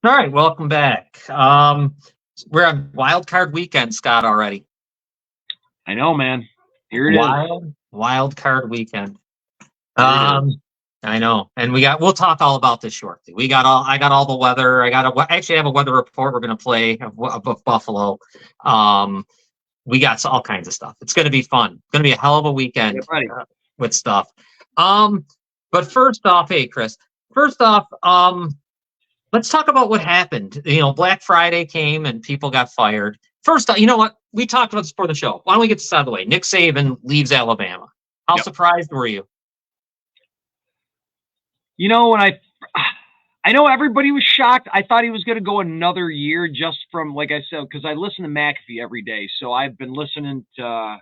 All right, welcome back. We're on wild card weekend, Scott, already. I know, man. Here it is. Wild card weekend. Here it is. I know, and we'll talk all about this shortly. I got all the weather. Actually, I have a weather report we're going to play of Buffalo. We got all kinds of stuff. It's going to be fun. It's going to be a hell of a weekend with stuff. But first off, hey, Chris, let's talk about what happened. Black Friday came and people got fired. First, you know what? We talked about this before the show. Why don't we get this out of the way? Nick Saban leaves Alabama. How surprised were you? When I know everybody was shocked. I thought he was going to go another year just from, like I said, because I listen to McAfee every day. So I've been listening to, I've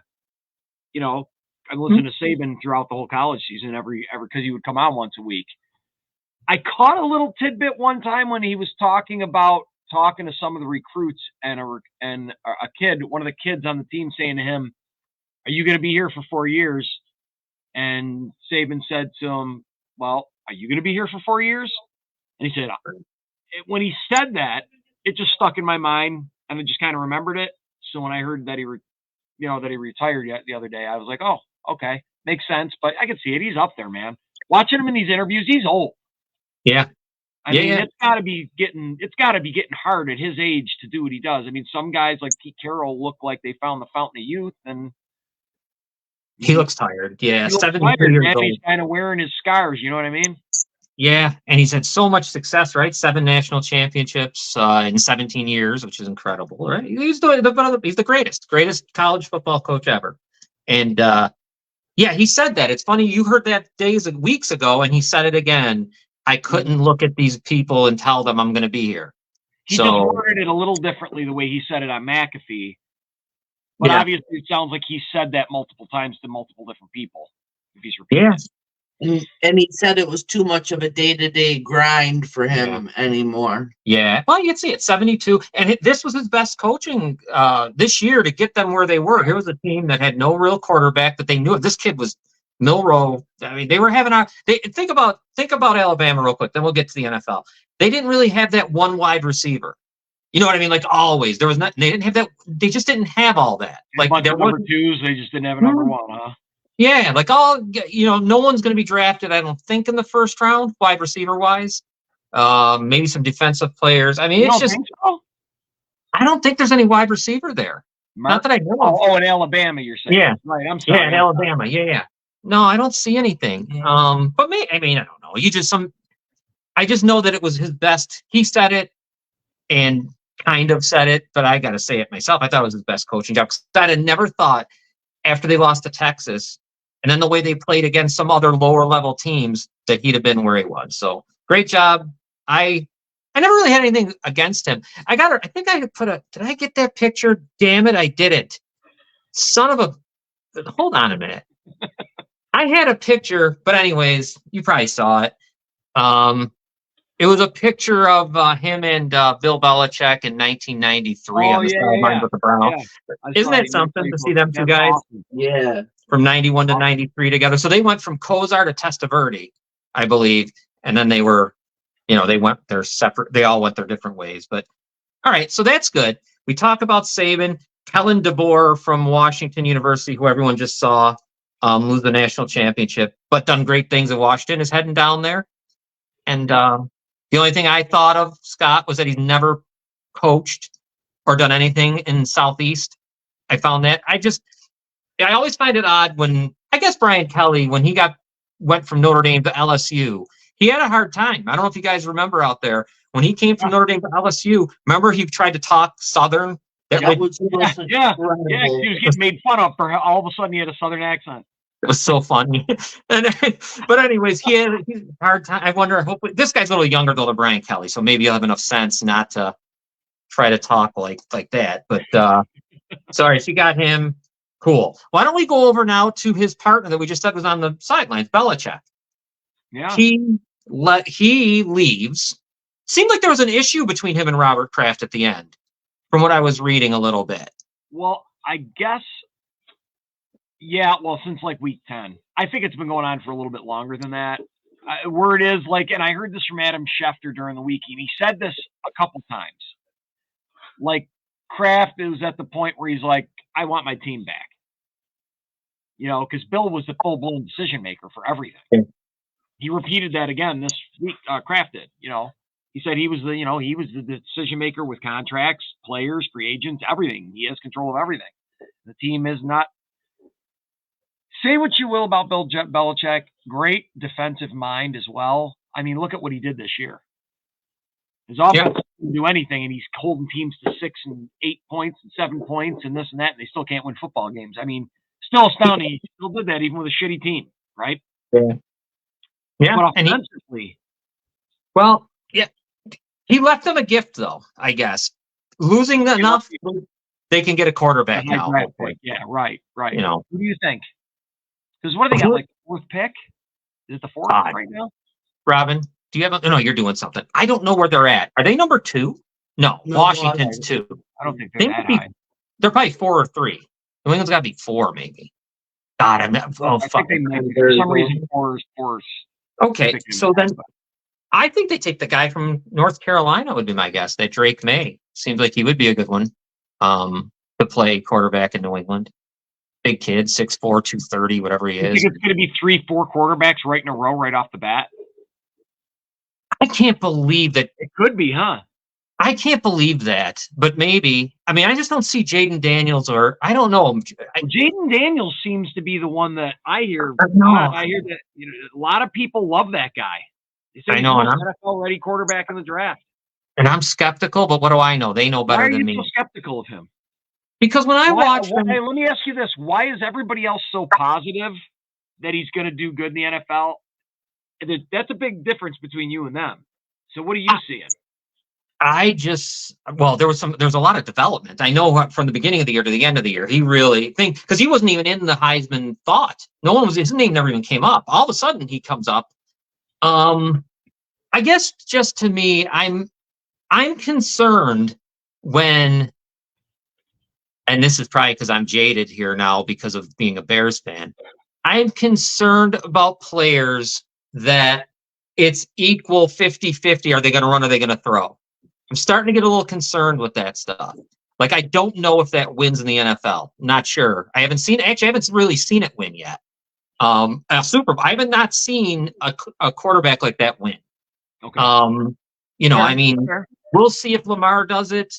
listened to Saban throughout the whole college season because he would come on once a week. I caught a little tidbit one time when he was talking to some of the recruits and a kid, one of the kids on the team saying to him, "Are you going to be here for 4 years?" And Saban said to him, "Well, are you going to be here for 4 years?" And he said, when he said that, it just stuck in my mind and I just kind of remembered it. So when I heard that he retired the other day, I was like, oh, okay, makes sense. But I can see it. He's up there, man. Watching him in these interviews, he's old. Yeah. I mean, it's got to be getting hard at his age to do what he does. I mean, some guys like Pete Carroll look like they found the fountain of youth, and he looks tired. Yeah, 72 years old. He's kind of wearing his scars. You know what I mean? Yeah, and he's had so much success, right? 7 national championships in 17 years, which is incredible, right? He's the greatest college football coach ever. And he said that. It's funny, you heard that weeks ago, and he said it again. I couldn't look at these people and tell them I'm going to be here. He just worded it a little differently the way he said it on McAfee. But obviously, it sounds like he said that multiple times to multiple different people. If he's repeating it. And he said it was too much of a day-to-day grind for him anymore. Yeah. Well, you'd see it, 72. And this was his best coaching this year to get them where they were. Here was a team that had no real quarterback, but they knew this kid was Milroe. I mean, they were having think about Alabama real quick, then we'll get to the NFL. They didn't really have that one wide receiver. You know what I mean? Like always. They didn't have that. They just didn't have all that. Like there number twos, they just didn't have a number one, huh? Yeah, no one's going to be drafted, I don't think, in the first round, wide receiver wise. Maybe some defensive players. I mean, I don't think there's any wide receiver there. Not that I know of. Oh, in Alabama, you're saying? Yeah, right. I'm sorry. Yeah, in Alabama. Yeah. No, I don't see anything. But I don't know. I just know that it was his best. He said it, and kind of said it, but I got to say it myself. I thought it was his best coaching job. I had never thought after they lost to Texas. And then the way they played against some other lower level teams that he'd have been where he was. So great job. I never really had anything against him. Did I get that picture? Damn it, I didn't. Hold on a minute. I had a picture, but anyways, you probably saw it. It was a picture of him and Bill Belichick in 1993 on the sideline with the Browns. Yeah. Isn't that something to see them two guys? Awesome. Yeah. From 91 to 93 together. So they went from Kozar to Testaverde, I believe. And then they were, they went their separate, they all went their different ways. But all right, so that's good. We talk about Saban, Kellen DeBoer from Washington University, who everyone just saw lose the national championship, but done great things at Washington, is heading down there. And the only thing I thought of, Scott, was that he's never coached or done anything in Southeast. I found that. I always find it odd when, I guess Brian Kelly, when he went from Notre Dame to LSU, he had a hard time. I don't know if you guys remember out there, when he came from Notre Dame to LSU, remember he tried to talk Southern? He was getting made fun of for all of a sudden he had a Southern accent. It was so funny. But anyways, he had a hard time. I wonder, hopefully, this guy's a little younger than Brian Kelly, so maybe he'll have enough sense not to try to talk like that. But sorry, she got him. Cool. Why don't we go over now to his partner that we just said was on the sidelines, Belichick. Yeah. He leaves. Seemed like there was an issue between him and Robert Kraft at the end, from what I was reading a little bit. Well, I guess, since like week 10. I think it's been going on for a little bit longer than that. word is like, and I heard this from Adam Schefter during the week, and he said this a couple times. Like Kraft is at the point where he's like, I want my team back. Because Bill was the full-blown decision maker for everything. Yeah. He repeated that again this week. Kraft did. He said he was the decision maker with contracts, players, free agents, everything. He has control of everything. The team is not. Say what you will about Bill Belichick, great defensive mind as well. I mean, look at what he did this year. His offense doesn't do anything, and he's holding teams to 6 and 8 points and 7 points and this and that, and they still can't win football games. I mean, still astounding. He still did that even with a shitty team, right? Yeah. Yeah. But offensively, he left them a gift, though, I guess. Losing enough, they can get a quarterback now. Yeah, right. You know. Who do you think? Because what do they got, like the 4th pick? Is it the 4th right now? Robin, do you have no, you're doing something. I don't know where they're at. Are they number 2? No, Washington's 2. I don't think they're that high. They're probably 4 or 3. New England's got to be 4, maybe. God, I think they might be. For some reason, 4 is. Okay, so then I think they take the guy from North Carolina would be my guess. That Drake May seems like he would be a good one to play quarterback in New England. Big kid, 6'4", 230, whatever he is. You think it's going to be 3-4 quarterbacks right in a row right off the bat? I can't believe that. It could be, huh? I can't believe that, but maybe. I mean, I just don't see Jaden Daniels or I don't know. Jaden Daniels seems to be the one that I hear. I hear that a lot of people love that guy. I know, he's an NFL-ready quarterback in the draft. And I'm skeptical, but what do I know? They know better than me. Why are you so skeptical of him? Because when I watch him, hey, let me ask you this: why is everybody else so positive that he's going to do good in the NFL? That's a big difference between you and them. So, what are you seeing? There's a lot of development. I know from the beginning of the year to the end of the year, he really because he wasn't even in the Heisman thought. His name never even came up. All of a sudden, he comes up. I guess just to me, I'm concerned when. And this is probably because I'm jaded here now because of being a Bears fan. I'm concerned about players that it's equal 50-50. Are they going to run or are they going to throw? I'm starting to get a little concerned with that stuff. Like, I don't know if that wins in the NFL. Not sure. I haven't really seen it win yet. I have not seen a quarterback like that win. Okay. I mean, we'll see if Lamar does it.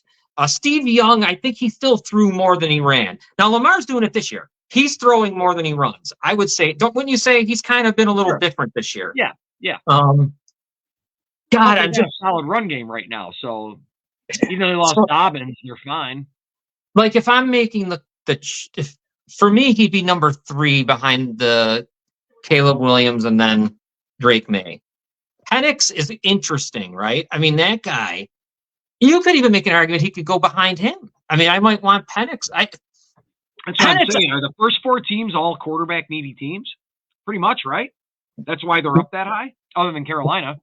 Steve Young, I think he still threw more than he ran. Now, Lamar's doing it this year. He's throwing more than he runs. I would say, wouldn't you say he's kind of been a little different this year? Yeah. God, I'm just a solid run game right now. So even though they lost Dobbins, you're fine. Like if I'm making for me, he'd be number 3 behind the Caleb Williams and then Drake May. Penix is interesting, right? I mean, that guy. You could even make an argument he could go behind him. I mean, I might want Penix. That's what I'm saying. Are the first 4 teams all quarterback needy teams? Pretty much, right? That's why they're up that high, other than Carolina.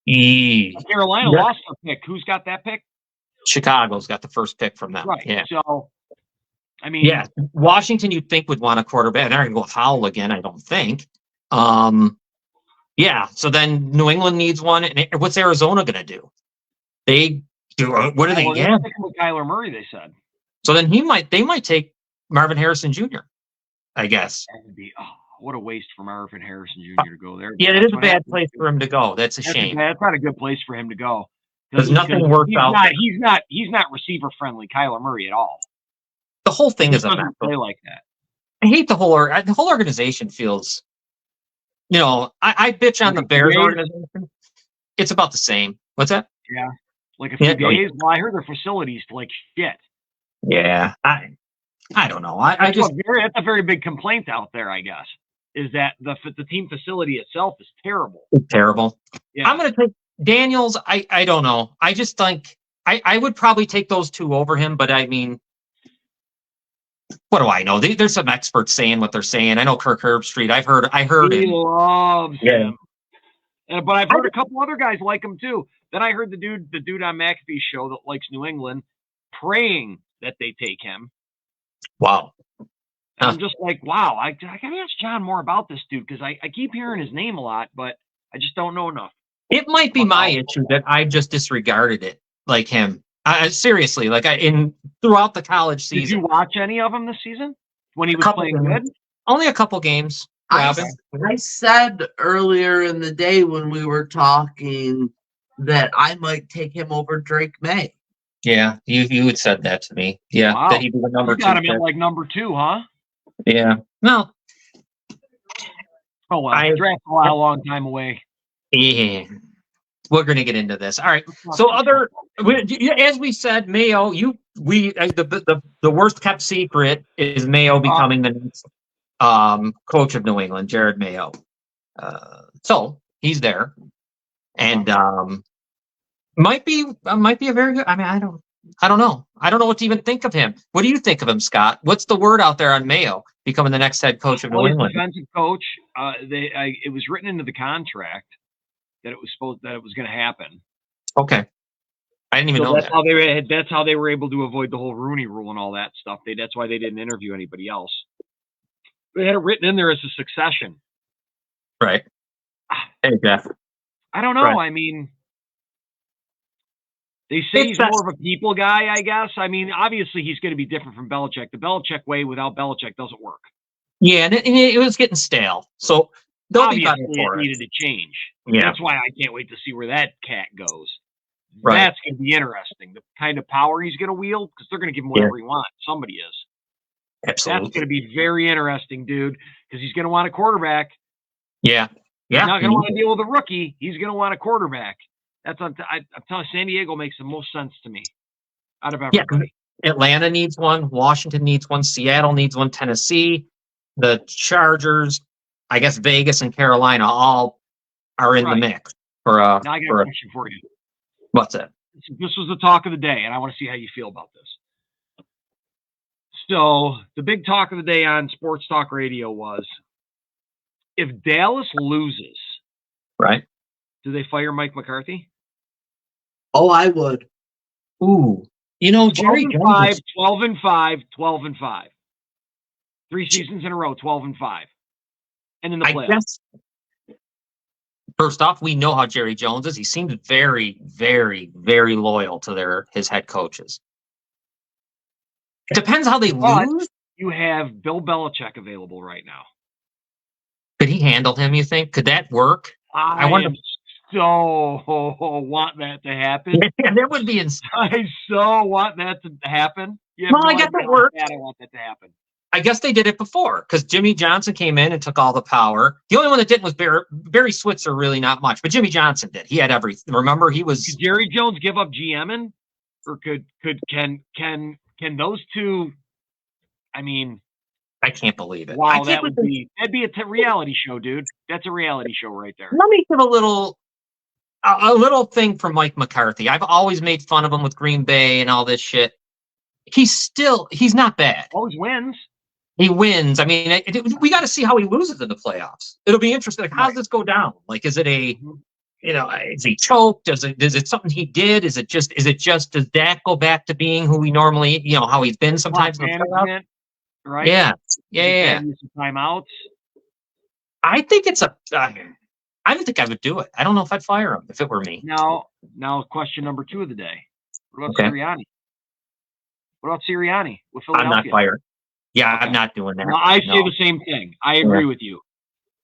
Carolina lost a pick. Who's got that pick? Chicago's got the first pick from them. Right. Yeah. So, I mean, Washington you'd think would want a quarterback. They're not going to go with Howell again, I don't think. So then New England needs one. And what's Arizona going to do? They do. What do they get? With Kyler Murray, they said. So then they might take Marvin Harrison Jr. I guess. That would be what a waste for Marvin Harrison Jr. to go there. Yeah, it is a bad place for him to go. That's a shame. That's not a good place for him to go. Because nothing worked out. He's not receiver friendly, Kyler Murray at all. The whole thing is a mess. Play like that. I hate the whole organization feels. I bitch on the Bears organization. It's about the same. What's that? Yeah. Like a few days. Well, I heard their facilities like shit. Yeah, I don't know. That's a very big complaint out there, I guess, is that the team facility itself is terrible. It's terrible. Yeah. I'm going to take Daniels. I don't know. I just think I would probably take those 2 over him. But I mean, what do I know? There's some experts saying what they're saying. I know Kirk Herbstreit. I heard he him. Loves him. But I've heard a couple other guys like him too. Then I heard the dude on McAfee's show that likes New England praying that they take him. Wow. And Huh. I'm just like, wow, I got to ask John more about this dude because I keep hearing his name a lot, but I just don't know enough. It might be my issue that I just disregarded it like him. Seriously, like throughout the college Did you season, watch any of him this season when he was couple playing games. good? Only a couple games. I, Robin. I said earlier in the day when we were talking that I might take him over Drake May. Yeah, you had said that to me. Yeah, Wow. that he'd be the number You got 2 him pick. at like number 2, huh? Yeah. No. Oh well, draft's a long time away. Yeah. We're going to get into this. All right. So as we said, Mayo, the worst kept secret is Mayo becoming the next coach of New England, Jared Mayo. So he's there, and might be a very good. I mean, I don't know. I don't know what to even think of him. What do you think of him, Scott? What's the word out there on Mayo becoming the next head coach of New England? Defensive coach. It was written into the contract that it was going to happen. Okay, I didn't even know that's that. That's how they were able to avoid the whole Rooney Rule and all that stuff. That's why they didn't interview anybody else. They had it written in there as a succession. Right. Hey, Jeff. I don't know. Right. I mean, they say he's more of a people guy, I guess. I mean, obviously he's going to be different from Belichick. The Belichick way without Belichick doesn't work. Yeah, and it was getting stale. So they'll be better Obviously, for it it. needed to change. Yeah. That's why I can't wait to see where that cat goes. Right. That's going to be interesting. The kind of power he's going to wield, because they're going to give him whatever he wants. Somebody is. Absolutely. That's going to be very interesting, dude, because he's going to want a quarterback. Yeah. He's not going to want to deal with a rookie. He's going to want a quarterback. I'm telling you, San Diego makes the most sense to me out of everybody. Yeah. Atlanta needs one. Washington needs one. Seattle needs one. Tennessee, the Chargers, I guess Vegas and Carolina all are in the mix for Now I got a question for you. What's it? This was the talk of the day, and I want to see how you feel about this. So the big talk of the day on Sports Talk Radio was, if Dallas loses, right, do they fire Mike McCarthy? Oh, I would. Ooh. Jerry Jones. 12-5, 12-5. 3 seasons in a row, 12-5. And in the playoffs. Guess, first off, we know how Jerry Jones is. He seems very, very, very loyal to his head coaches. It depends how they lose. You have Bill Belichick available right now. Could he handle him, you think? Could that work? I wonder. So want that to happen. Yeah, that would be insane. I so want that to happen. I guess it worked. I want that to happen. I guess they did it before because Jimmy Johnson came in and took all the power. The only one that didn't was Barry Switzer, really not much, but Jimmy Johnson did. He had everything. Remember, he was. Could Jerry Jones give up GMing, or can those two? I mean, I can't believe it. Wow, that'd be a reality show, dude. That's a reality show right there. Let me give a little thing for Mike McCarthy. I've always made fun of him with Green Bay and all this shit. He's not bad. Always wins. He wins. I mean, we got to see how he loses in the playoffs. It'll be interesting. Like, how does this go down? Like, is it is he choked? Is it something he did? Is it just, does Dak go back to being who he normally, how he's been sometimes in the playoffs? Right? Yeah. Some timeouts. I think I don't think I would do it. I don't know if I'd fire him if it were me. Now, question number 2 of the day. What about Sirianni? What about Sirianni with Philadelphia? I'm not firing. Yeah, okay. I'm not doing that. Well, I say the same thing. I agree with you.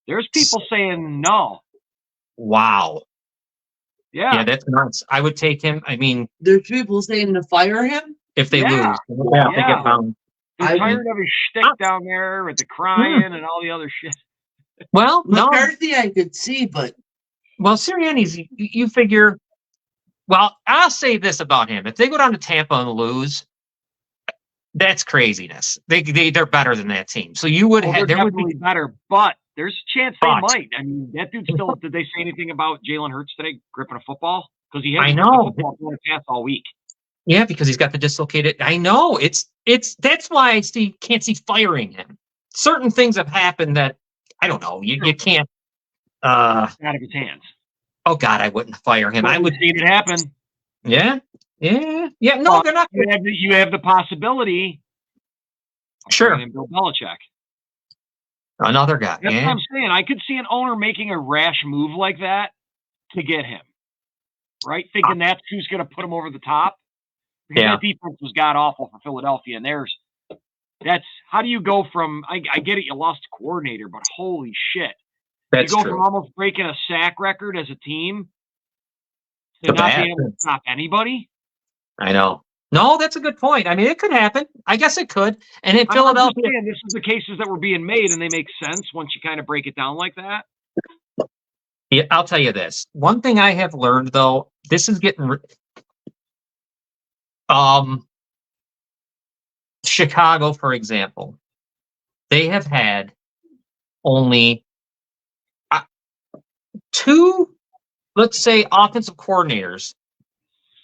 There's people saying no. Wow. Yeah, that's nuts. I would take him. I mean, there's people saying to fire him if they lose. Yeah, if they get found. They're tired of his shtick down there with the crying and all the other shit. Well, McCarthy, I could see, but Sirianni's. You figure. Well, I'll say this about him: if they go down to Tampa and lose, that's craziness. They're better than that team. So you would have. They're definitely better, but there's a chance they might. I mean, that dude still. Did they say anything about Jalen Hurts today gripping a football? Because he hasn't gripped a football going past all week. Yeah, because he's got the dislocated. I know it's that's why I can't see firing him. Certain things have happened that I don't know. You can't. Out of his hands. Oh God, I wouldn't fire him. I would see it happen. Yeah. No, they're not. You have the possibility. Sure. Named Bill Belichick. Another guy. That's Yeah. what I'm saying. I could see an owner making a rash move like that to get him, right? Thinking that's who's going to put him over the top. Because Yeah. that defense was god awful for Philadelphia, and that's how do you go from? I get it, you lost a coordinator, but holy shit, That's you go true. from almost breaking a sack record as a team to To not bad. being able to stop anybody. I know. No, that's a good point. I mean, it could happen. I guess it could. And in I'm just Philadelphia, saying, this is the cases that were being made, and they make sense once you kind of break it down like that. yeah, I'll tell you this. One thing I have learned, though, this is getting. Chicago, for example, they have had only two, let's say, offensive coordinators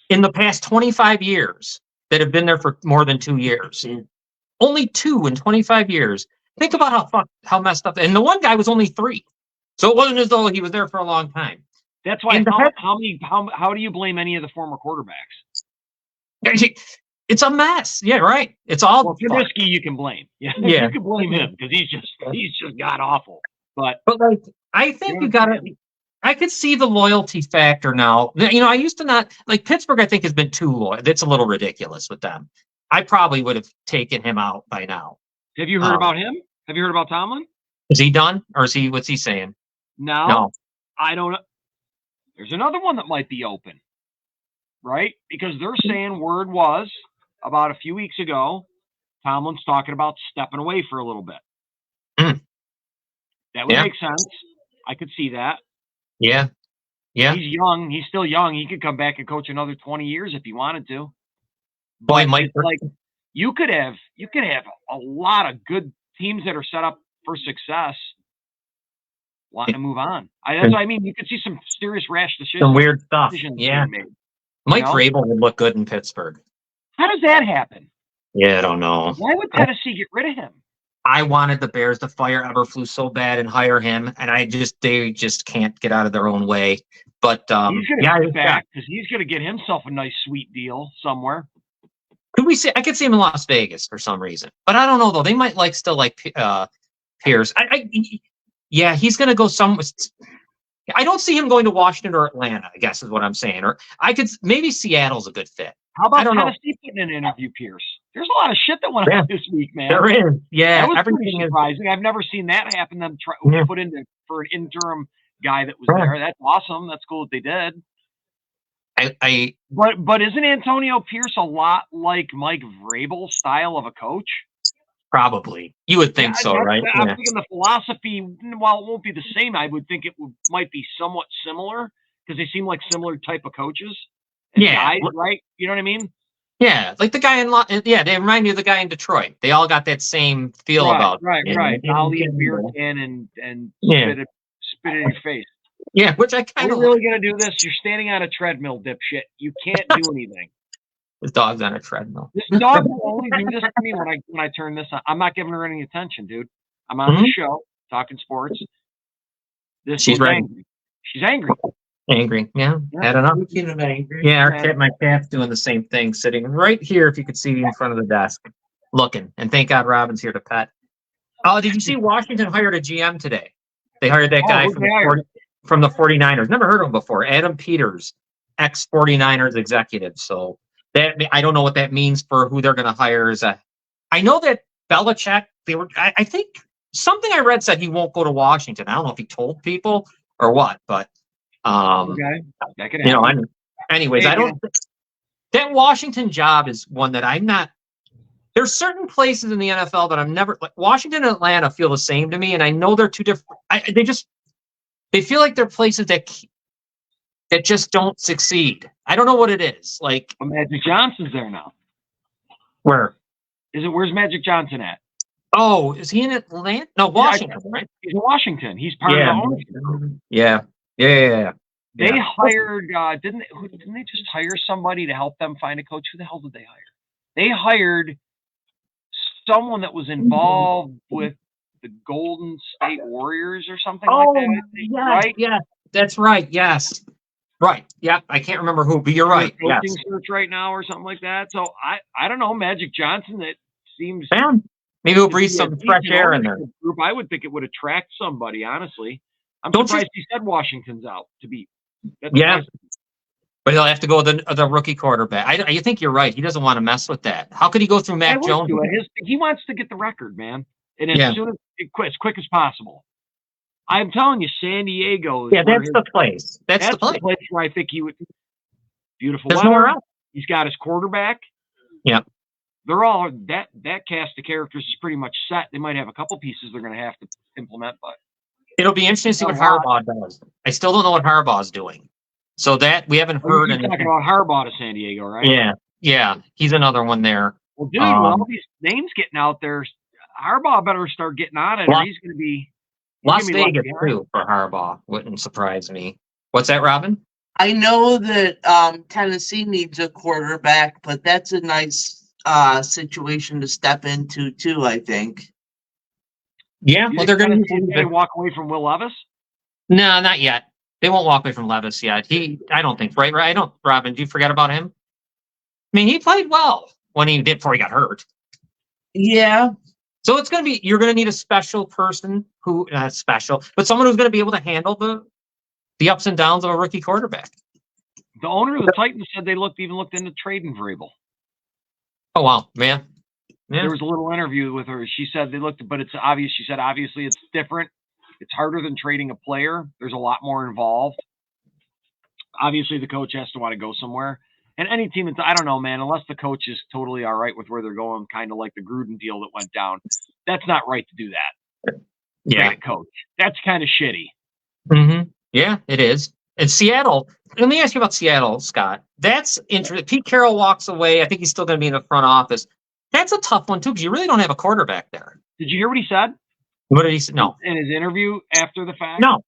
in the past 25 years that have been there for more than 2 years. Only two in 25 years. Think about how messed up. And the one guy was only 3. So it wasn't as though he was there for a long time. That's why. And How do you blame any of the former quarterbacks? It's a mess. Yeah, right. It's all Well, Trubisky, you can blame. Yeah, Yeah. you can blame him because he's just god awful. But like I think you got to. I could see the loyalty factor now. You know, I used to not like Pittsburgh. I think has been too loyal. That's a little ridiculous with them. I probably would have taken him out by now. have you heard about him? Have you heard about Tomlin? Is he done, or is he? What's he saying? No, I don't know. There's another one that might be open, right? Because they're saying word was about a few weeks ago, Tomlin's talking about stepping away for a little bit. Mm. That would Yeah. make sense. I could see that. Yeah, yeah. He's young. He's still young. He could come back and coach another 20 years if he wanted to. Boy, But Mike. it's like you could have a lot of good teams that are set up for success wanting to move on. That's what I mean. You could see some serious rash decisions. Some weird stuff. decisions Yeah, being made. Mike know? Vrabel would look good in Pittsburgh. How does that happen? Yeah, I don't know. Why would Tennessee get rid of him? I wanted the Bears to fire Eberflus so bad and hire him, and they just can't get out of their own way. But He's going to yeah, get back because he's going to get himself a nice sweet deal somewhere. could we see? I could see him in Las Vegas for some reason, but I don't know though. They might still like Pierce. Yeah, he's going to go somewhere. I don't see him going to Washington or Atlanta, I guess is what I'm saying. Or maybe Seattle's a good fit. How about I don't know. Tennessee putting an interview Pierce? There's a lot of shit that went on this week, man. There is. Yeah, That was pretty everything is. surprising. I've never seen that happen. Them Yeah. put in for an interim guy that was Yeah. there. That's awesome. That's cool that they did. I But isn't Antonio Pierce a lot like Mike Vrabel style of a coach? probably you would think so, right? I'm Yeah. thinking the philosophy, while it won't be the same, I would think it might be somewhat similar because they seem like similar type of coaches. and Yeah. guys, right? You know what I mean? Yeah, like the guy they remind me of the guy in Detroit. They all got that same feel about. Right. it. I'll eat a beer can and Yeah. spit it in your face. Yeah, which I Are kind you of really gonna do this? You're standing on a treadmill, dipshit. You can't do anything. His dog's on a treadmill. This dog will only do this to me when I turn this on. I'm not giving her any attention, dude. I'm on the show talking sports. She's ready. angry. She's angry. Angry. Yeah, I don't know. Speaking of angry. Yeah, my cat's doing the same thing, sitting right here. If you could see in front of the desk, looking. And thank God Robin's here to pet. Oh, did you see Washington hired a GM today? They hired that guy from the 49ers. Never heard of him before. Adam Peters, ex 49ers executive. So that I don't know what that means for who they're going to hire. I know that Belichick. I think something I read said he won't go to Washington. I don't know if he told people or what, but. Okay. That could You know, happen. anyways, Hey, I don't. That Washington job is one that I'm not. There's certain places in the NFL that I'm never like. Washington and Atlanta feel the same to me, and I know they're two different. They feel like they're places that just don't succeed. I don't know what it is. Like But Magic Johnson's there now. where? Where's Magic Johnson at? Oh, is he in Atlanta? No, Washington, right? He's in Washington. He's part of the ownership group. Yeah. They hired, didn't they just hire somebody to help them find a coach? Who the hell did they hire? They hired someone that was involved with the Golden State Warriors or something like that. I think, right? Yeah, that's right. Yes. Right. Yeah. I can't remember who, but you're right. Yes. Coaching search right now or something like that. So I don't know. Magic Johnson, that seems Man, Maybe we'll breathe If he some had fresh decent air in there. ownership Group, I would think it would attract somebody. Honestly, I'm Don't you- surprised he said Washington's out to beat. That's Yeah. surprising. But he'll have to go with the rookie quarterback. I think you're right. He doesn't want to mess with that. How could he go through I Mac would Jones? do it. He wants to get the record, man, and Yeah. as soon as quick as possible. I'm telling you, San Diego. Is Yeah, where that's the place. That's the place. where I think he would. Beautiful There's weather. nowhere else. He's got his quarterback. Yep. They're all that cast of characters is pretty much set. They might have a couple pieces they're going to have to implement, but It'll be interesting to see what A lot. Harbaugh does. I still don't know what Harbaugh's doing. So that we haven't heard you're talking anything. about Harbaugh to San Diego, right? Yeah. He's another one there. Well, dude, with all Um, these names getting out there, Harbaugh better start getting on it, or Las- he's going to be. Las gonna be left Vegas behind. too for Harbaugh wouldn't surprise me. What's that, Robin? I know that Tennessee needs a quarterback, but that's a nice situation to step into too, I think. Yeah, You well, think they're going Tennessee is gonna walk away from Will Levis. No, not yet. They won't walk away from Levis yet. I don't think, right? I don't, Robin, do you forget about him? I mean, he played well when he did before he got hurt. Yeah. So it's going to be, you're going to need a special person who, not special, but someone who's going to be able to handle the ups and downs of a rookie quarterback. The owner of the Titans said they looked into trading Vrabel. Oh, wow. Yeah. There was a little interview with her. She said they looked, but it's obvious. She said, obviously, it's different. It's harder than trading a player. There's a lot more involved. Obviously, the coach has to want to go somewhere. And any team that's, I don't know, man, unless the coach is totally all right with where they're going, kind of like the Gruden deal that went down, that's not right to do that. Yeah. Great coach. That's kind of shitty. Mm-hmm. Yeah, it is. And Seattle, let me ask you about Seattle, Scott. That's interesting. Pete Carroll walks away. I think he's still going to be in the front office. That's a tough one, too, because you really don't have a quarterback there. Did you hear what he said? What did he say? No. In his interview after the fact? No.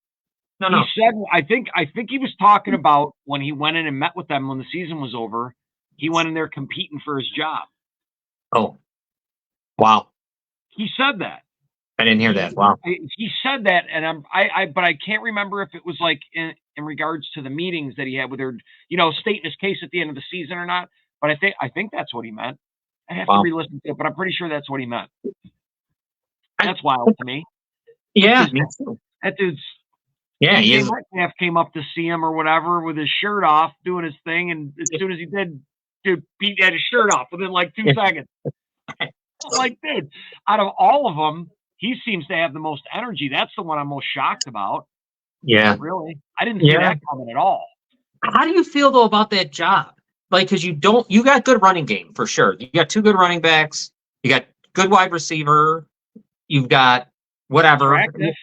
He said, I think he was talking about when he went in and met with them when the season was over. He went in there competing for his job. Oh, wow. He said that. I didn't hear that. Wow. He said that, and but I can't remember if it was like in regards to the meetings that he had with their, stating his case at the end of the season or not. But I think that's what he meant. I have to re-listen to it, but I'm pretty sure that's what he meant. That's wild to me. Yeah, me too. That dude's. Yeah, he is. Metcalf came up to see him or whatever with his shirt off, doing his thing, and as soon as he did, dude, Pete had his shirt off within like 2 seconds. I'm like, dude, out of all of them, he seems to have the most energy. That's the one I'm most shocked about. Yeah. Really, I didn't see that coming at all. How do you feel though about that job? Like, because you got good running game for sure. You got 2 good running backs. You got good wide receiver. You've got whatever. Attractive.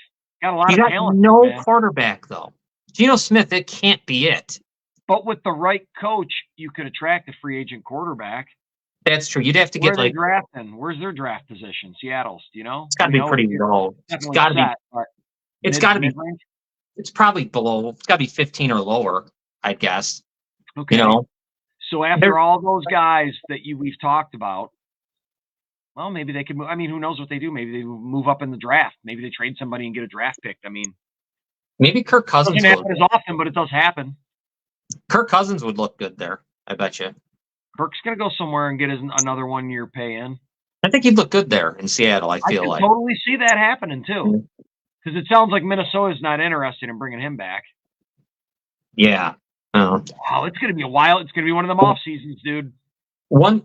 Got a lot You of got talent. no man. quarterback though. Geno Smith, it can't be it. But with the right coach, you could attract a free agent quarterback. That's true. You'd have to Where get are they like drafting? Where's their draft position? Seattle's. Do you know? it's got to be pretty low. It's got to be. It's got to be. mid-range? It's probably below. It's got to be 15 or lower, I'd guess. Okay. So after They're- all those guys that we've talked about, well, maybe they could move. I mean, who knows what they do? Maybe they move up in the draft. Maybe they trade somebody and get a draft pick. I mean, Maybe Kirk it Cousins. doesn't happen as often, but it does happen. Kirk Cousins would look good there. I bet you. Kirk's gonna go somewhere and get another 1-year pay in. I think he'd look good there in Seattle. I I feel can like. totally see that happening too, because it sounds like Minnesota's not interested in bringing him back. Yeah. Oh. Wow, it's gonna be a while. It's gonna be one of them off seasons, dude. One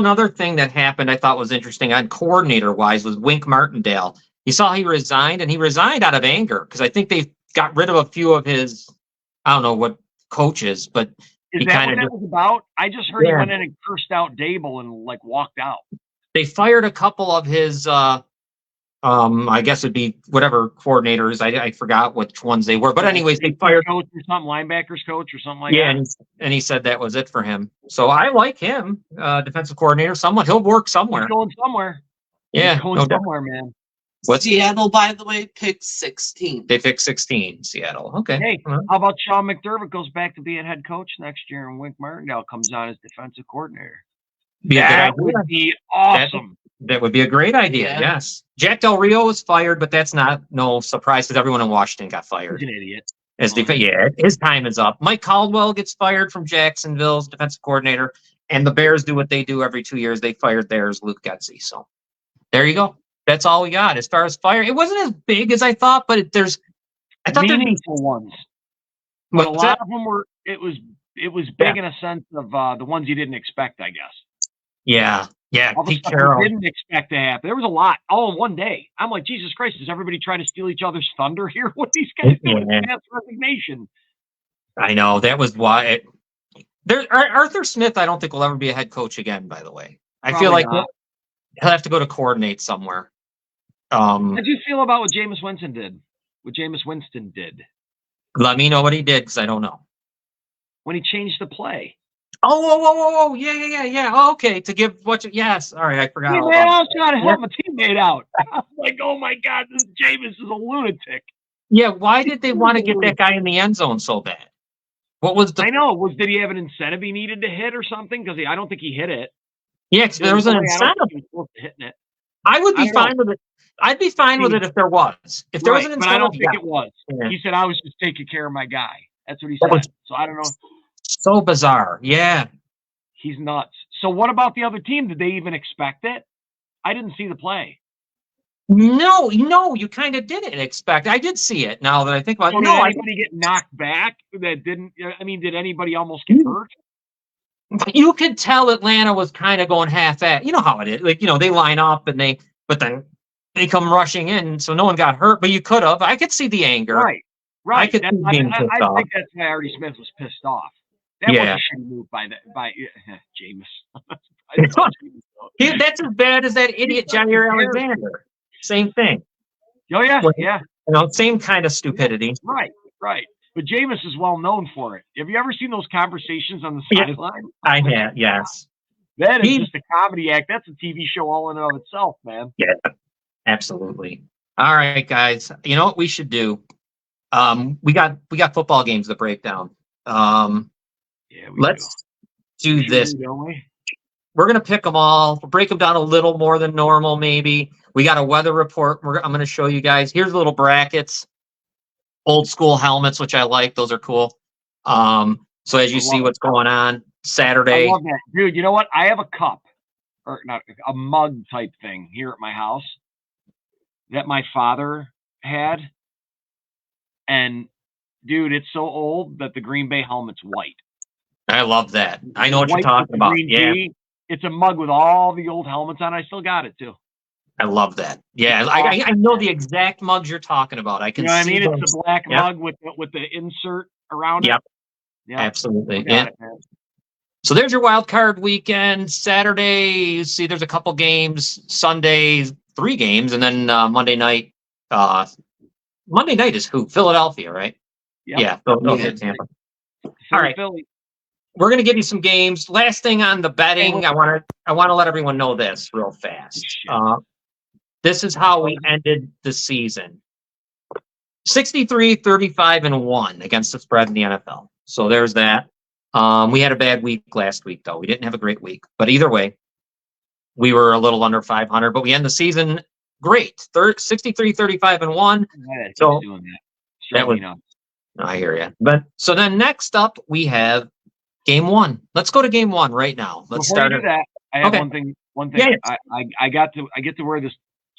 other thing that happened I thought was interesting on coordinator wise was Wink Martindale. You saw he resigned, and he resigned out of anger because I think they got rid of a few of his, I don't know what coaches, but Is he that kind what of that was about? I just heard he Yeah. went in and cursed out Dable and like walked out. they fired a couple of his I guess it'd be whatever coordinators. I forgot which ones they were, but anyways, they fired. Coach or something, linebackers coach or something like Yeah, that. and he said that was it for him. So I like him, defensive coordinator. He'll work somewhere. He's going somewhere. Yeah, He's going no doubt. somewhere, man. What's Seattle, by the way, picked 16. They picked 16, Seattle. Okay. Hey, Uh-huh. how about Sean McDermott goes back to being head coach next year, and Wink Martindale comes on as defensive coordinator? Be a good That idea. would be awesome. That would be a great idea. Yeah. Yes. Jack Del Rio was fired, but that's no surprise because everyone in Washington got fired. He's an idiot. Yeah, his time is up. Mike Caldwell gets fired from Jacksonville's defensive coordinator, and the Bears do what they do every 2 years. They fired theirs, Luke Getsy. So there you go. That's all we got as far as fire. It wasn't as big as I thought, but I thought there'd be Meaningful ones. But a what's lot that? of them were. It was big in a sense of the ones you didn't expect, I guess. Yeah. All the Pete stuff Carroll. you didn't expect to happen. There was a lot all in one day. I'm like, Jesus Christ, is everybody trying to steal each other's thunder here? What these guys doing? Yeah. Mass resignation. I know that was why. Arthur Smith, I don't think will ever be a head coach again. By the way, I feel Probably like not. he'll have to go to coordinate somewhere. How do you feel about what Jameis Winston did? Let me know what he did because I don't know. When he changed the play. Oh, yeah. Oh, okay, to give yes. All right, I forgot. Hey, all man, about I was trying to help my teammate out. I'm like, oh my God, this Jameis is a lunatic. Yeah, why did they want to get that guy in the end zone so bad? What was I know. Did he have an incentive he needed to hit or something? Because I don't think he hit it. Yeah, because there was an I don't incentive. think he was supposed to hitting it. I would I be don't fine with it. I'd be fine with it if there was. If there was an Right, incentive, but I don't think it was. Yeah. He said, I was just taking care of my guy. That's what he That said. was- So I don't know. So bizarre. Yeah. He's nuts. So what about the other team? Did they even expect it? I didn't see the play. No, you kind of didn't expect. I did see it. Now that I think about So it, did no, anybody get knocked back that didn't? I mean, did anybody almost get hurt? you could tell Atlanta was kind of going half-assed. You know how it is. Like, they line up but then they come rushing in, so no one got hurt. But you could have. I could see the anger. Right. I could see being pissed I off. think that's why Artie Smith was pissed off. That was a shitty move by Jameis. That's as bad as that idiot Jair Alexander. Same thing. Oh yeah, Well, yeah. Same kind of stupidity. Right. But Jameis is well known for it. Have you ever seen those conversations on the Yeah. sideline? I have, yes. That is just a comedy act. That's a TV show all in and of itself, man. Yeah, absolutely. All right, guys. You know what we should do? We got football games to break down. Let's do this. We're gonna pick them all. We'll break them down a little more than normal, maybe. We got a weather report. I'm gonna show you guys. Here's the little brackets. Old school helmets, which I like. Those are cool. So as you see what's going on Saturday. I love that. Dude, you know what? I have a cup, or not a mug type thing here at my house that my father had. And dude, it's so old that the Green Bay helmet's white. I love that. I know what you're talking about. Yeah. It's a mug with all the old helmets on. I still got it too. I love that. Yeah, I know the exact mugs you're talking about. I can see. You know what I mean? It's the black mug with the insert around it. Yep. Absolutely. Yeah. So there's your wild card weekend. Saturday, you see there's a couple games. Sunday, 3 games, and then Monday night. Monday night is who? Philadelphia, right? Yep. Yeah. Philadelphia, Tampa. All right. Philly. We're gonna give you some games. Last thing on the betting, I want to let everyone know this real fast. This is how we ended the season. 63, 35, and 1 against the spread in the NFL. So there's that. We had a bad week last week, though. We didn't have a great week. But either way, we were a little under 500, but we end the season great. 63, 35, and 1. So that was, I hear you. But so then next up, we have game 1. Let's go to game 1 right now. Let's Before start. You do that, I have one thing. Yeah. I get to wear this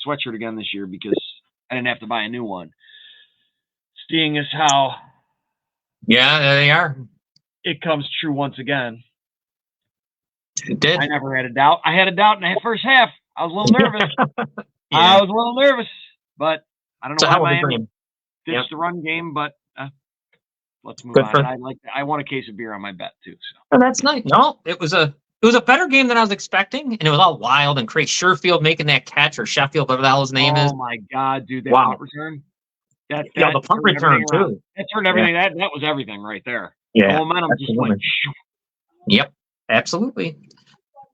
sweatshirt again this year because I didn't have to buy a new one. Seeing as how there they are. It comes true once again. It did. I never had a doubt. I had a doubt in the first half. I was a little nervous. I was a little nervous, but I don't know why Miami ditched the run game, but let's move on. I want a case of beer on my bet too. So. And that's nice. No, it was a better game than I was expecting, and it was all wild and crazy. Sherfield making that catch, or Sheffield, whatever the hell his name is. Oh my God, dude! That punt return. The punt return too. That turned everything. That was everything right there. Yeah, the momentum just went. Yep, absolutely.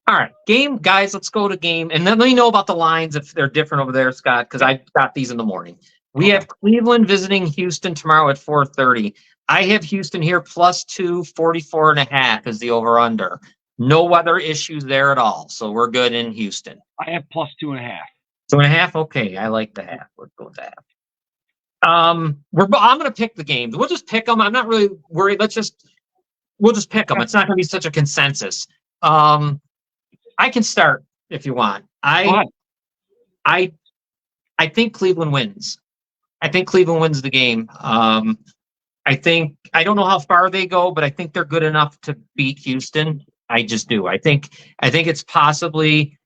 All right, game, guys. Let's go to game, and then let me know about the lines if they're different over there, Scott, because I got these in the morning. We have Cleveland visiting Houston tomorrow at 4:30. I have Houston here +2, 44.5 is the over/under. No weather issues there at all, so we're good in Houston. I have +2.5. 2.5. Okay, I like the half. Let's go with that. I'm going to pick the games. We'll just pick them. I'm not really worried. We'll just pick them. It's not going to be such a consensus. I can start if you want. I think Cleveland wins. I think Cleveland wins the game. I don't know how far they go, but I think they're good enough to beat Houston. I just do. I think it's possibly.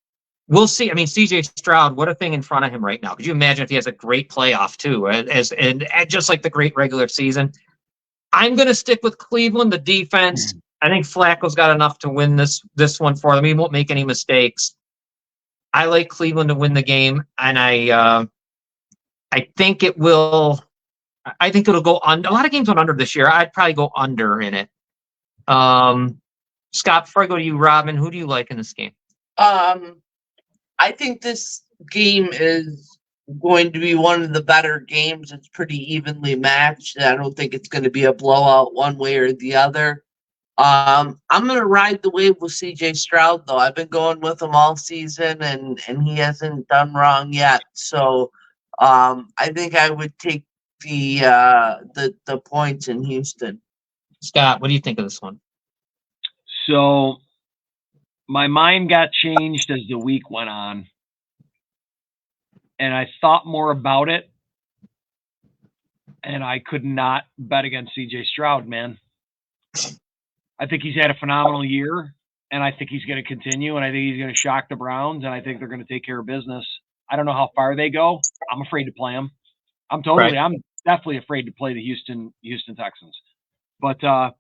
We'll see. I mean, CJ Stroud, what a thing in front of him right now. Could you imagine if he has a great playoff too, and just like the great regular season? I'm going to stick with Cleveland. The defense. I think Flacco's got enough to win this one for them. He won't make any mistakes. I like Cleveland to win the game, and I think it will. I think it'll go under. A lot of games went under this year. I'd probably go under in it. Scott, before I go to you, Robin, who do you like in this game? I think this game is going to be one of the better games. It's pretty evenly matched. I don't think it's going to be a blowout one way or the other. I'm going to ride the wave with CJ Stroud, though. I've been going with him all season, and he hasn't done wrong yet. So I think I would take the points in Houston. Scott, what do you think of this one? So my mind got changed as the week went on, and I thought more about it, and I could not bet against CJ Stroud, man. I think he's had a phenomenal year, and I think he's going to continue, and I think he's going to shock the Browns, and I think they're going to take care of business. I don't know how far they go. I'm afraid to play them. I'm definitely afraid to play the Houston Texans. But I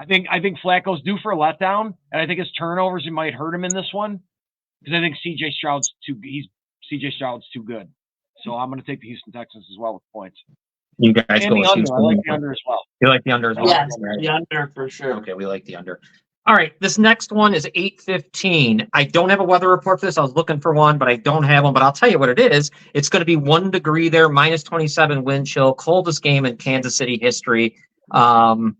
think Flacco's due for a letdown, and I think his turnovers might hurt him in this one because I think CJ Stroud's too good. So I'm going to take the Houston Texans as well with points. You guys and go the with under. Houston. I like the under as well. You like the under as well? Yes, the under for sure. Okay, we like the under. All right, this next one is 8:15. I don't have a weather report for this. I was looking for one, but I don't have one. But I'll tell you what it is. It's going to be 1 degree there, minus 27 wind chill, coldest game in Kansas City history. I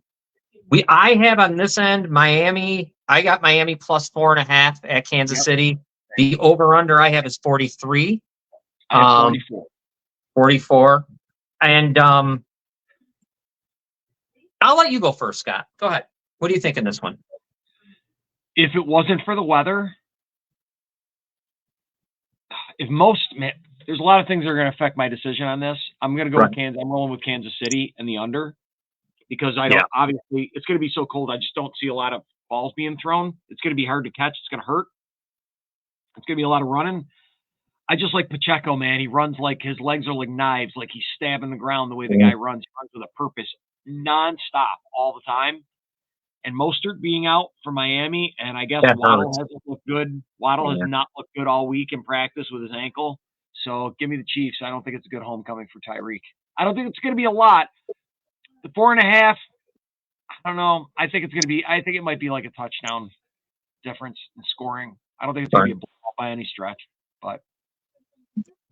have on this end Miami. I got Miami plus 4.5 at Kansas City. The over/under I have is 43. 44. 44. And I'll let you go first, Scott. Go ahead. What do you think in this one? If it wasn't for the weather, there's a lot of things that are going to affect my decision on this. I'm going to go with Kansas. I'm rolling with Kansas City and the under because obviously it's going to be so cold. I just don't see a lot of balls being thrown. It's going to be hard to catch. It's going to hurt. It's going to be a lot of running. I just like Pacheco, man. He runs like his legs are like knives, like he's stabbing the ground the way the guy runs. He runs with a purpose, nonstop, all the time. And Mostert being out for Miami, and I guess Waddle hasn't looked good. Waddle has not looked good all week in practice with his ankle. So give me the Chiefs. I don't think it's a good homecoming for Tyreek. I don't think it's going to be a lot. The 4.5, I don't know. I think it might be like a touchdown difference in scoring. I don't think it's going to be a blowout by any stretch. But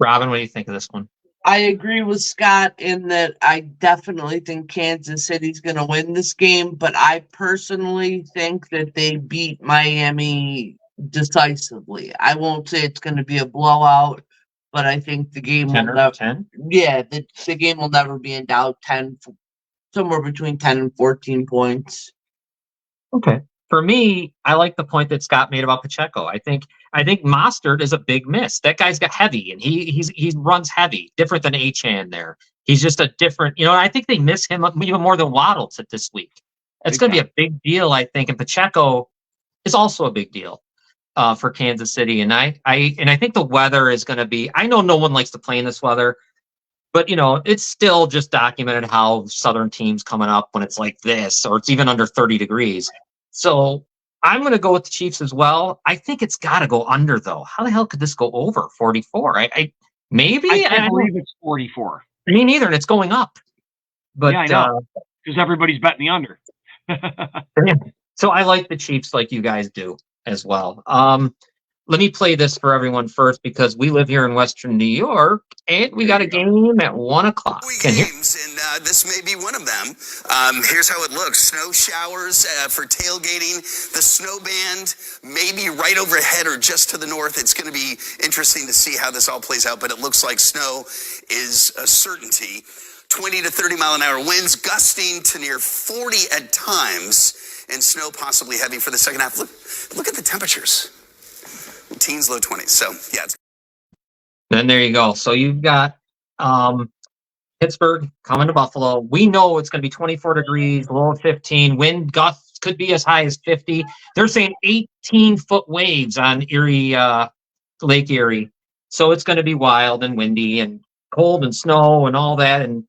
Robin, what do you think of this one? I agree with Scott in that I definitely think Kansas City's going to win this game, but I personally think that they beat Miami decisively. I won't say it's going to be a blowout, but I think the game will never. 10? Yeah, the game will never be in doubt. Somewhere between 10 and 14 points. Okay. For me, I like the point that Scott made about Pacheco. I think Mostert is a big miss. That guy's got heavy, and he runs heavy, different than Achane there. He's just a different, I think they miss him even more than Waddle this week. It's going to be a big deal, I think. And Pacheco is also a big deal for Kansas City. And I think the weather is going to be, I know no one likes to play in this weather, but, it's still just documented how Southern teams coming up when it's like this, or it's even under 30 degrees. So I'm going to go with the Chiefs as well. I think it's got to go under, though. How the hell could this go over 44? I can't believe it's 44. Me neither, and it's going up. But yeah, I know, because everybody's betting the under. So I like the Chiefs like you guys do as well. Let me play this for everyone first because we live here in Western New York, and we got a game at 1 o'clock. Games, and this may be one of them. Here's how it looks. Snow showers for tailgating. The snow band may be right overhead or just to the north. It's going to be interesting to see how this all plays out, but it looks like snow is a certainty. 20 to 30 mile an hour winds, gusting to near 40 at times, and snow possibly heavy for the second half. Look at the temperatures. Teens, low 20s. So, yeah, it's Then there you go. So you've got Pittsburgh coming to Buffalo. We know it's going to be 24 degrees, low of 15. Wind gusts could be as high as 50. They're saying 18-foot waves on Erie, Lake Erie. So it's going to be wild and windy and cold and snow and all that. And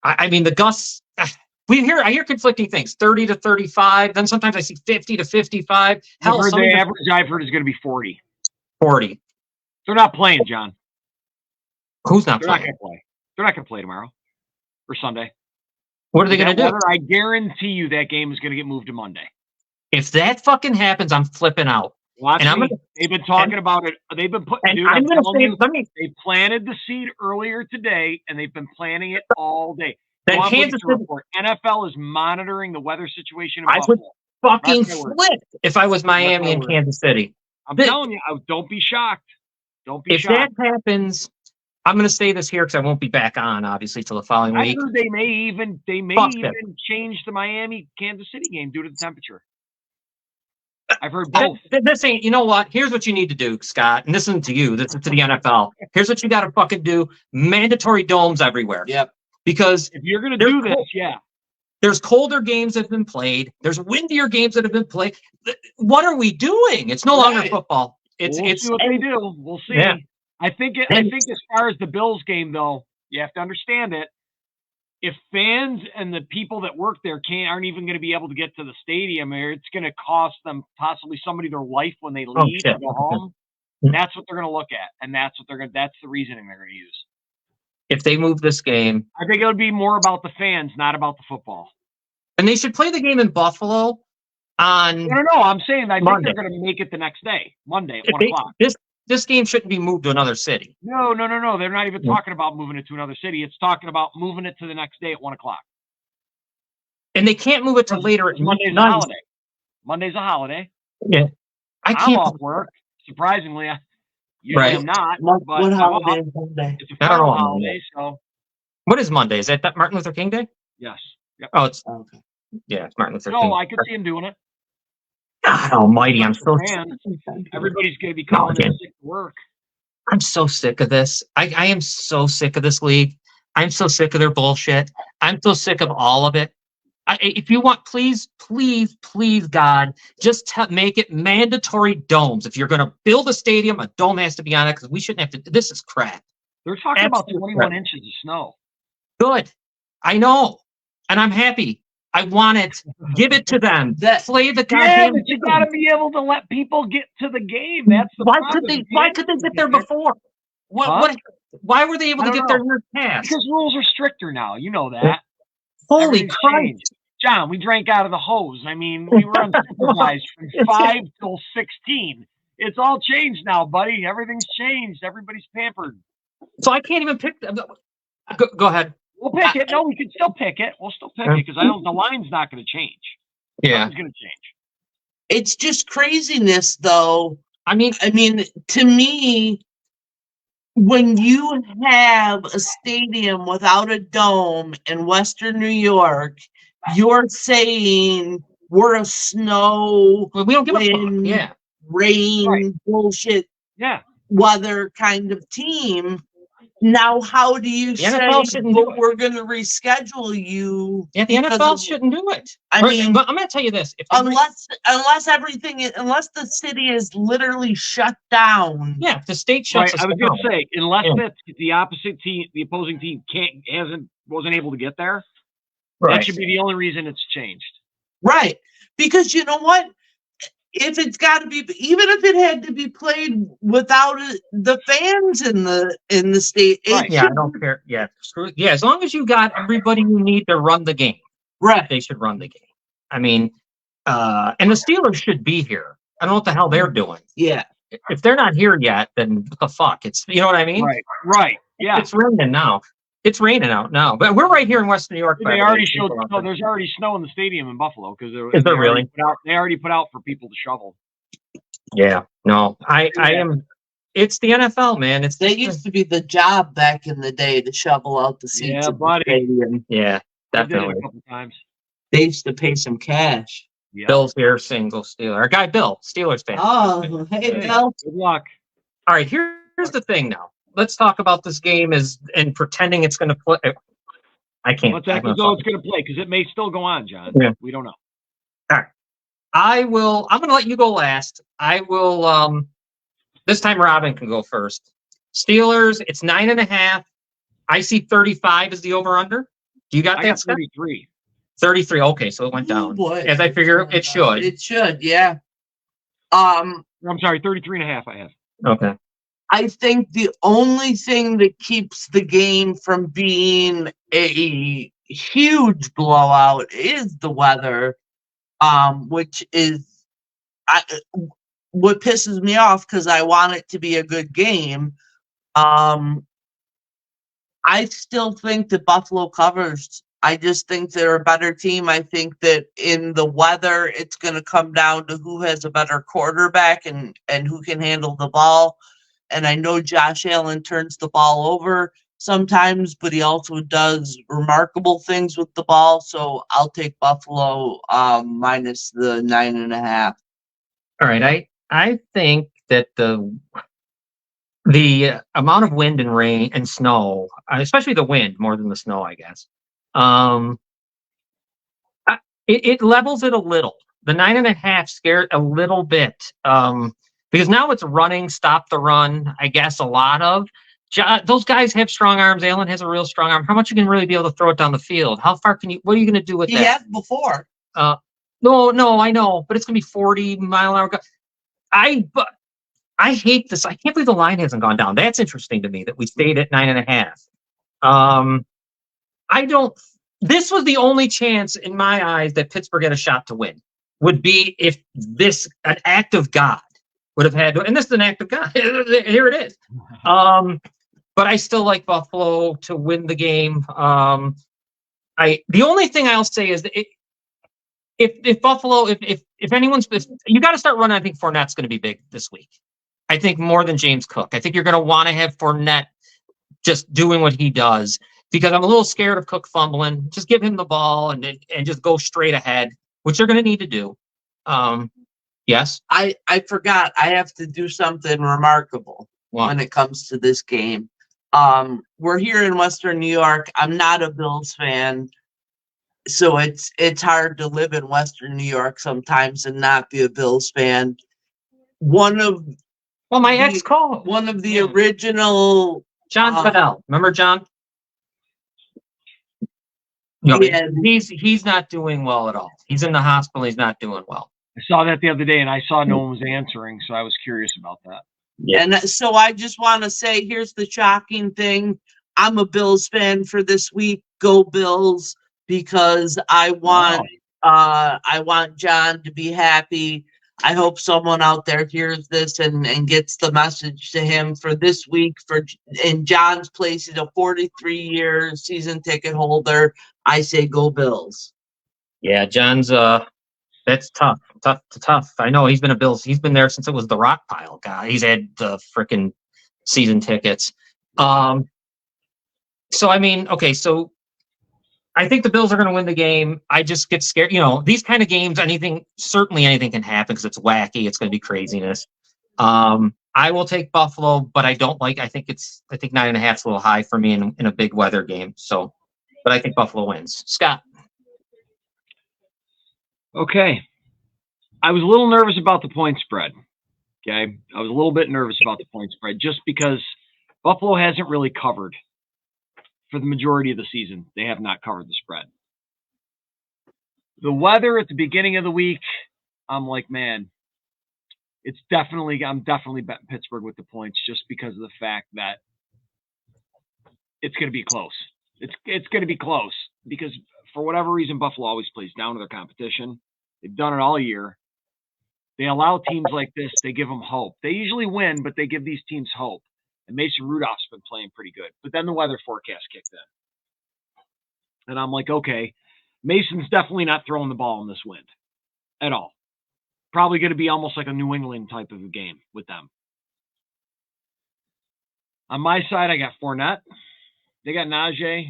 I mean, the gusts. I hear conflicting things. 30 to 35. Then sometimes I see 50 to 55. Hell, The some of average I've heard is going to be 40. 40. They're not playing, John. Who's not They're not playing? going to play. They're not going to play tomorrow or Sunday. What are they going to do? I guarantee you that game is going to get moved to Monday. If that fucking happens, I'm flipping out. Watch And me. They've been talking about it. They've been putting. Dude, I'm telling you, they planted the seed earlier today, and they've been planning it all day. That Kansas City, report. NFL is monitoring the weather situation in I would Buffalo. fucking flip if I was Miami and Kansas City. I'm telling you, don't be shocked. Don't be If shocked. that happens, I'm going to say this here because I won't be back on, obviously, till the following week. I heard they may even change the Miami Kansas City game due to the temperature. I've heard both. This ain't, you know what? Here's what you need to do, Scott. And this isn't to you, this is to the NFL. Here's what you got to fucking do: mandatory domes everywhere. Yep. Because if you're going to do this, there's colder games that have been played. There's windier games that have been played. What are we doing? It's no longer football. We'll see what they do. We'll see. Yeah. I think as far as the Bills game, though, you have to understand it. If fans and the people that work there aren't even going to be able to get to the stadium, or it's going to cost them possibly somebody their life when they leave and go home. That's what they're going to look at, and that's the reasoning they're going to use. If they move this game, I think it would be more about the fans, not about the football. And they should play the game in Buffalo on. No. I'm saying I think they're going to make it the next day, Monday at 1 o'clock. This game shouldn't be moved to another city. No. They're not even talking about moving it to another city. It's talking about moving it to the next day at 1 o'clock. And they can't move it to later at Monday's a holiday. Monday's a holiday. Yeah, I'm off work. Surprisingly, usually I'm not. But what holiday is Monday? It's a federal holiday, so. What is Monday? Is that Martin Luther King Day? Yes. Yep. Oh, it's it's Martin Luther King. No, I could see him doing it. God Almighty, I'm so. Everybody's going to be calling in sick to work. I'm so sick of this. I am so sick of this league. I'm so sick of their bullshit. I'm so sick of all of it. If you want, please, God, just make it mandatory domes. If you're going to build a stadium, a dome has to be on it because we shouldn't have to. This is crap. They're talking about 21 inches of snow. Good. I know. And I'm happy. I want it. Give it to them. Play the goddamn but you got to be able to let people get to the game. That's the problem. Why could they get there before? Why were they able to get there in their past? Because rules are stricter now. You know that. Holy Christ. John, we drank out of the hose. I mean, we were unsupervised from 5 till 16. It's all changed now, buddy. Everything's changed. Everybody's pampered. So I can't even pick them. Go ahead. We'll pick it. No, we can still pick it. We'll still pick it because the line's not going to change. Yeah. It's going to change. It's just craziness, though. I mean, to me, when you have a stadium without a dome in Western New York, you're saying we're a snow, we don't give a fuck. Yeah, rain, bullshit, weather kind of team. Now, how do you say we're going to reschedule you? Yeah, the NFL shouldn't do it. I'm going to tell you this: unless the city is literally shut down. Yeah, if the state shuts. I was going to say, unless the opposite team, the opposing team wasn't able to get there. Right. That should be the only reason it's changed. Right, because you know what? If it's got to be, even if it had to be played without the fans in the state, I don't care. Yeah, as long as you got everybody you need to run the game, right? They should run the game. I mean, and the Steelers should be here. I don't know what the hell they're doing. Yeah, if they're not here yet, then what the fuck? It's you know what I mean? Right. Yeah, it's raining now. It's raining out now, but we're right here in Western New York. They already showed. No, there's already snow in the stadium in Buffalo because is there really? They already put out for people to shovel. Yeah, no, I am. It's the NFL, man. They used to be the job back in the day to shovel out the seats. Yeah, buddy. Yeah, definitely. A couple times. They used to pay some cash. Yep. Bill's here, single Steeler. Our guy Bill, Steelers fan. Oh, hey Bill. Good luck. All right, here's the thing now. let's talk about this game and pretending it's going to play. I can't. Let's act as though it's going to play, because it may still go on, John. Yeah. We don't know. I'm going to let you go last. I will, this time Robin can go first. Steelers, it's 9.5. I see 35 as the over-under. Do you got I that, got Scott? 33. 33. Okay, so it went Oh, down. boy. As I figure it should. It should, yeah. I'm sorry, 33 and a half I have. Okay. I think the only thing that keeps the game from being a huge blowout is the weather, which is what pisses me off because I want it to be a good game. I still think that Buffalo covers. I just think they're a better team. I think that in the weather, it's going to come down to who has a better quarterback and who can handle the ball. And I know Josh Allen turns the ball over sometimes, but he also does remarkable things with the ball. So I'll take Buffalo minus the 9.5. All right. I think that the amount of wind and rain and snow, especially the wind more than the snow, I guess, it levels it a little. The 9.5 scared a little bit because now it's running, stop the run. I guess a lot of those guys have strong arms. Allen has a real strong arm. How much you can really be able to throw it down the field? How far can you? What are you going to do with that? He had before. No, I know, but it's going to be 40-mile-an-hour. But I hate this. I can't believe the line hasn't gone down. That's interesting to me that we stayed at 9.5. This was the only chance in my eyes that Pittsburgh had a shot to win. Would be if an act of God would have had to, and this is an act of God. Here it is. But I still like Buffalo to win the game. The only thing I'll say is that if Buffalo, if you got to start running, I think Fournette's going to be big this week. I think more than James Cook. I think you're going to want to have Fournette just doing what he does, because I'm a little scared of Cook fumbling. Just give him the ball and just go straight ahead, which they're going to need to do. Yes. I forgot. I have to do something remarkable when it comes to this game. We're here in Western New York. I'm not a Bills fan, so it's hard to live in Western New York sometimes and not be a Bills fan. One of the original John Fennell. Remember John? No, Yeah. he's not doing well at all. He's in the hospital. He's not doing well. I saw that the other day, and I saw no one was answering, so I was curious about that. Yeah. And so I just want to say, here's the shocking thing. I'm a Bills fan for this week. Go Bills, because I want John to be happy. I hope someone out there hears this and gets the message to him for this week. In John's place, he's a 43-year season ticket holder. I say go Bills. Yeah, John's that's tough. I know he's been a Bills. He's been there since it was the Rock Pile guy. He's had the freaking season tickets. So I mean, okay, so I think the Bills are going to win the game. I just get scared. These kind of games, certainly anything can happen because it's wacky. It's going to be craziness. I will take Buffalo, but I think 9.5 is a little high for me in a big weather game. So, but I think Buffalo wins. Scott. Okay. I was a little nervous about the point spread. Okay. I was a little bit nervous about the point spread just because Buffalo hasn't really covered for the majority of the season. They have not covered the spread. The weather at the beginning of the week, I'm like, man, I'm definitely betting Pittsburgh with the points just because of the fact that it's going to be close. It's going to be close because for whatever reason, Buffalo always plays down to their competition. They've done it all year. They allow teams like this, they give them hope. They usually win, but they give these teams hope. And Mason Rudolph's been playing pretty good. But then the weather forecast kicked in. And I'm like, okay, Mason's definitely not throwing the ball in this wind at all. Probably going to be almost like a New England type of a game with them. On my side, I got Fournette. They got Najee.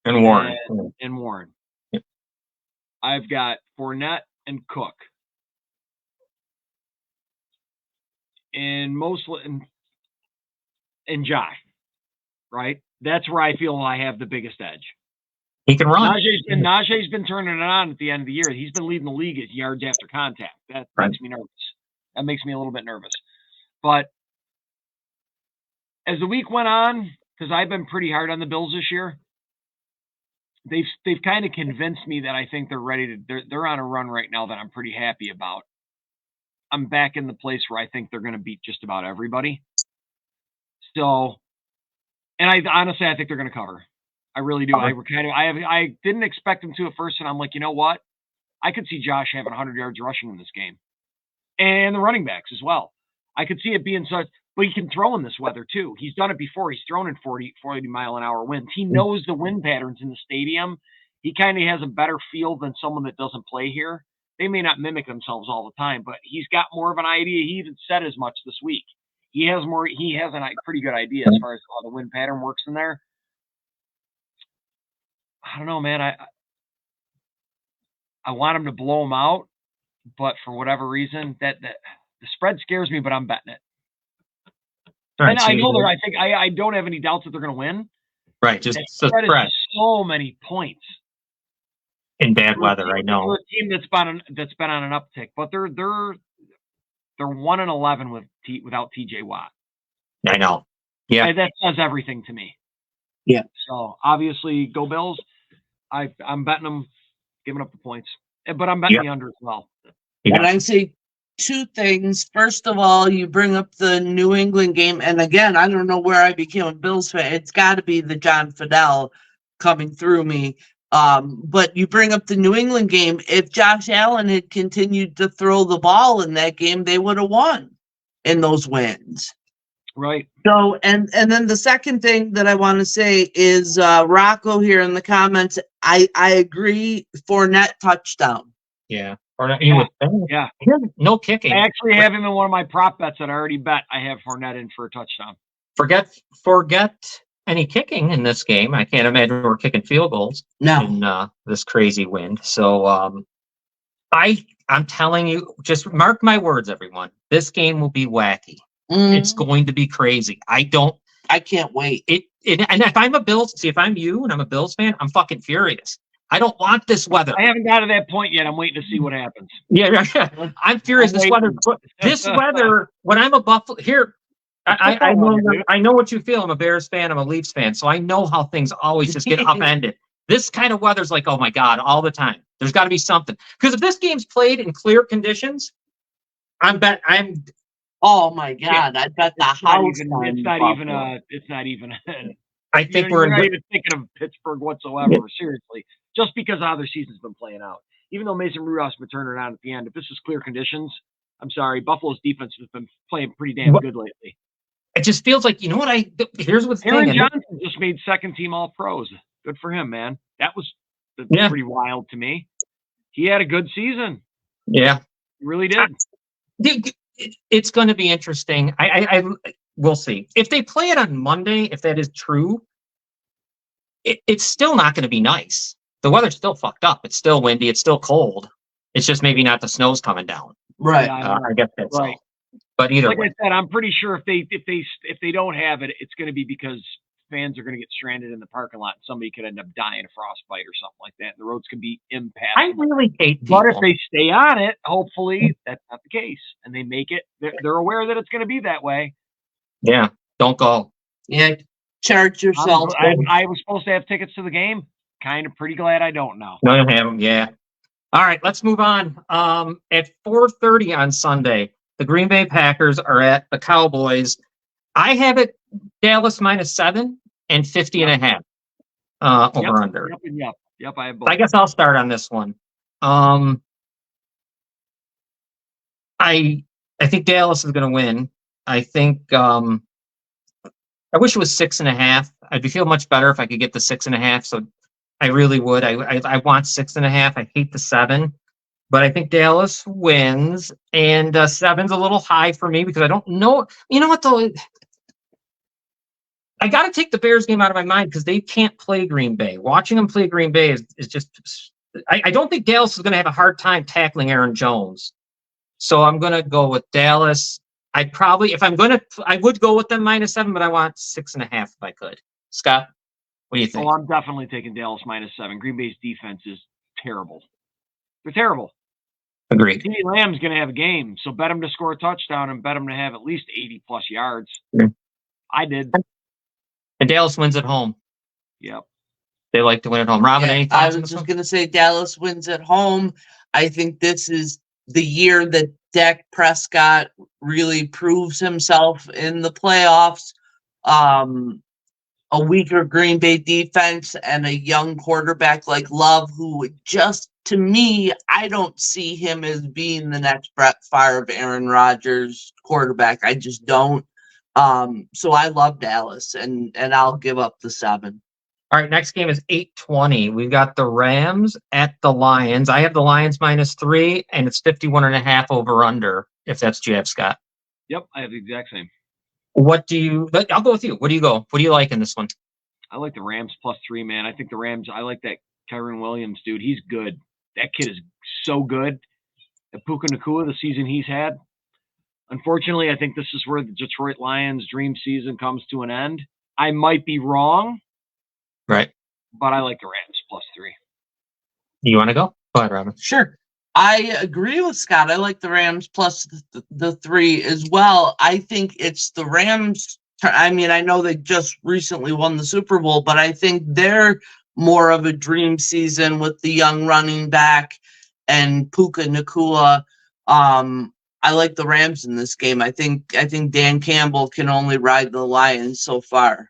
And Warren. And Warren. Yep. I've got Fournette and Cook. And and Josh, right? That's where I feel I have the biggest edge. He can run. Najee's been turning it on at the end of the year. He's been leading the league at yards after contact. That Right. makes me nervous. That makes me a little bit nervous. But as the week went on, because I've been pretty hard on the Bills this year, they've kind of convinced me that I think they're ready to. They're on a run right now that I'm pretty happy about. I'm back in the place where I think they're going to beat just about everybody. So, and I honestly I think they're going to cover. I really do. I didn't expect them to at first, and I'm like, you know what? I could see Josh having 100 yards rushing in this game, and the running backs as well. I could see it being such, but he can throw in this weather too. He's done it before. He's thrown in 40 mile an hour winds. He knows the wind patterns in the stadium. He kind of has a better feel than someone that doesn't play here. They may not mimic themselves all the time, but he's got more of an idea. He even said as much this week. He has a pretty good idea as far as how the wind pattern works in there. I don't know, man. I want him to blow him out, but for whatever reason, that the spread scares me. But I'm betting it. All right, And so I know I don't have any doubts that they're going to win. right, just That the spread is spread just so many points. in bad weather. I know. For a team that's been on an uptick, but they're 1-11 without TJ Watt. I know. Yeah. And that says everything to me. Yeah. So obviously, go Bills. I'm betting them, giving up the points, but I'm betting the under as well. Yeah. And I say two things. First of all, you bring up the New England game, and again, I don't know where I became a Bills fan. It's got to be the John Fidel coming through me. But you bring up the New England game. If Josh Allen had continued to throw the ball in that game, they would have won in those wins. Right. So, and then the second thing that I want to say is Rocco here in the comments. I agree. Fournette touchdown. Yeah. Or not, he was, Yeah. he has no kicking. I actually have him in one of my prop bets that I already bet. I have Fournette in for a touchdown. Forget any kicking in this game. I can't imagine we're kicking field goals No. in this crazy wind. So I'm telling you, just mark my words, everyone. This game will be wacky. It's going to be crazy. I can't wait. And if I'm if I'm you and I'm a Bills fan, I'm fucking furious. I don't want this weather. I haven't got to that point yet. I'm waiting to see what happens. Yeah. I'm furious. This weather, when I'm a Buffalo here, I know what you feel. I'm a Bears fan. I'm a Leafs fan. So I know how things always just get upended. This kind of weather's like, oh my God, all the time. There's got to be something. Because if this game's played in clear conditions, Oh my God! I bet the house. It's not even. I think we're not even thinking of Pittsburgh whatsoever. Yeah. Seriously, just because how their season's been playing out. Even though Mason Rudolph's been turning it on at the end, if this is clear conditions, I'm sorry, Buffalo's defense has been playing pretty damn good lately. It just feels like, you know what? Here's what's Aaron Johnson just made second team All Pros. Good for him, man. That was pretty wild to me. He had a good season. Yeah, he really did. It's going to be interesting. We'll see if they play it on Monday. If that is true, it's still not going to be nice. The weather's still fucked up. It's still windy. It's still cold. It's just maybe not the snow's coming down. Right. I guess that's right. But either way, I said, I'm pretty sure if they don't have it, it's going to be because fans are going to get stranded in the parking lot. And somebody could end up dying of frostbite or something like that. The roads can be impacted. I really hate people. But if they stay on it, hopefully that's not the case, and they make it. They're aware that it's going to be that way. Yeah, don't go. Yeah, charge yourself. I was supposed to have tickets to the game. Kind of pretty glad I don't now. No, I don't have them. Yeah. All right, let's move on. At 4:30 on Sunday, the Green Bay Packers are at the Cowboys. I have it Dallas -7 and 50.5 over under. Yep. I have both. I guess I'll start on this one. I think Dallas is going to win. I think I wish it was 6.5. I'd feel much better if I could get the 6.5. So I really would. I want 6.5. I hate the 7. But I think Dallas wins, and 7's a little high for me because I don't know. You know what, though? I got to take the Bears game out of my mind because they can't play Green Bay. Watching them play Green Bay is just – I don't think Dallas is going to have a hard time tackling Aaron Jones. So I'm going to go with Dallas. I'd probably, if I'm going to, I would go with them -7, but I want 6.5 if I could. Scott, what do you think? Oh, I'm definitely taking Dallas -7. Green Bay's defense is terrible. They're terrible. Agreed. CeeDee Lamb's going to have a game, so bet him to score a touchdown and bet him to have at least 80-plus yards. Yeah. I did. And Dallas wins at home. Yep. They like to win at home. Robin, Yeah, any I thoughts on was this just one? going to say Dallas wins at home. I think this is the year that Dak Prescott really proves himself in the playoffs. A weaker Green Bay defense and a young quarterback like Love, who just, to me, I don't see him as being the next Brett Favre, Aaron Rodgers quarterback. I just don't. So I love Dallas, and I'll give up the 7. All right, next game is 8:20. We've got the Rams at the Lions. I have the Lions -3, and it's 51.5 over under, if that's what you have, Scott. Yep, I have the exact same. I'll go with you. What do you go? What do you like in this one? I like the Rams +3, man. I think the Rams, I like that Kyron Williams, dude. He's good. That kid is so good. At Puka Nacua, the season he's had. Unfortunately, I think this is where the Detroit Lions' dream season comes to an end. I might be wrong, Right. but I like the Rams +3. You want to go? Go ahead, Robin. Sure. I agree with Scott. I like the Rams plus the 3 as well. I think it's the Rams. I mean, I know they just recently won the Super Bowl, but I think they're more of a dream season with the young running back and Puka Nacua. I like the Rams in this game. I think Dan Campbell can only ride the Lions so far.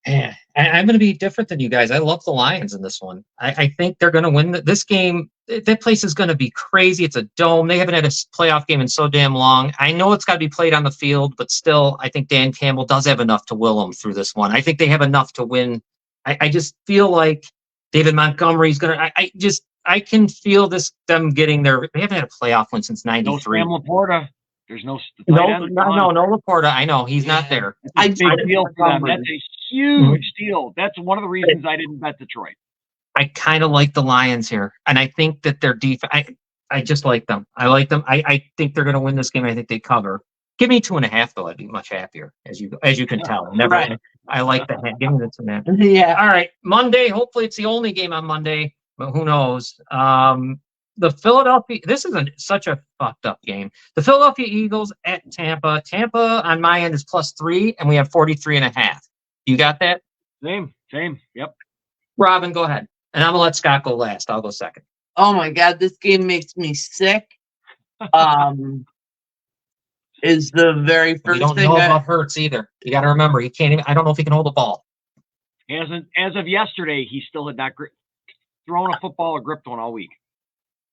Yeah, I'm going to be different than you guys. I love the Lions in this one. I think they're going to win this game. That place is going to be crazy. It's a dome. They haven't had a playoff game in so damn long. I know it's got to be played on the field, but still, I think Dan Campbell does have enough to will them through this one. I think they have enough to win. I just feel like David Montgomery's going to. I can feel them getting their. They haven't had a playoff win since '93. No Sam Laporta. There's no Laporta. I know he's not there. That's a big deal for them. That's a huge deal. That's one of the reasons I didn't bet Detroit. I kind of like the Lions here, and I think that their defense. I just like them. I like them. I think they're going to win this game. I think they cover. Give me 2.5 though. I'd be much happier, as you can tell. Never. Right. I like the hand. Give me the 2.5. Yeah. All right, Monday. Hopefully, it's the only game on Monday, but who knows? The Philadelphia. This is such a fucked up game. The Philadelphia Eagles at Tampa. Tampa on my end is +3, and we have 43.5. You got that? Same. Yep. Robin, go ahead. And I'm going to let Scott go last. I'll go second. Oh my God, this game makes me sick. Is the very We first don't thing know I, about Hurts either. You got to remember, he can't even. I don't know if he can hold the ball. As of yesterday, he still had not thrown a football or gripped one all week.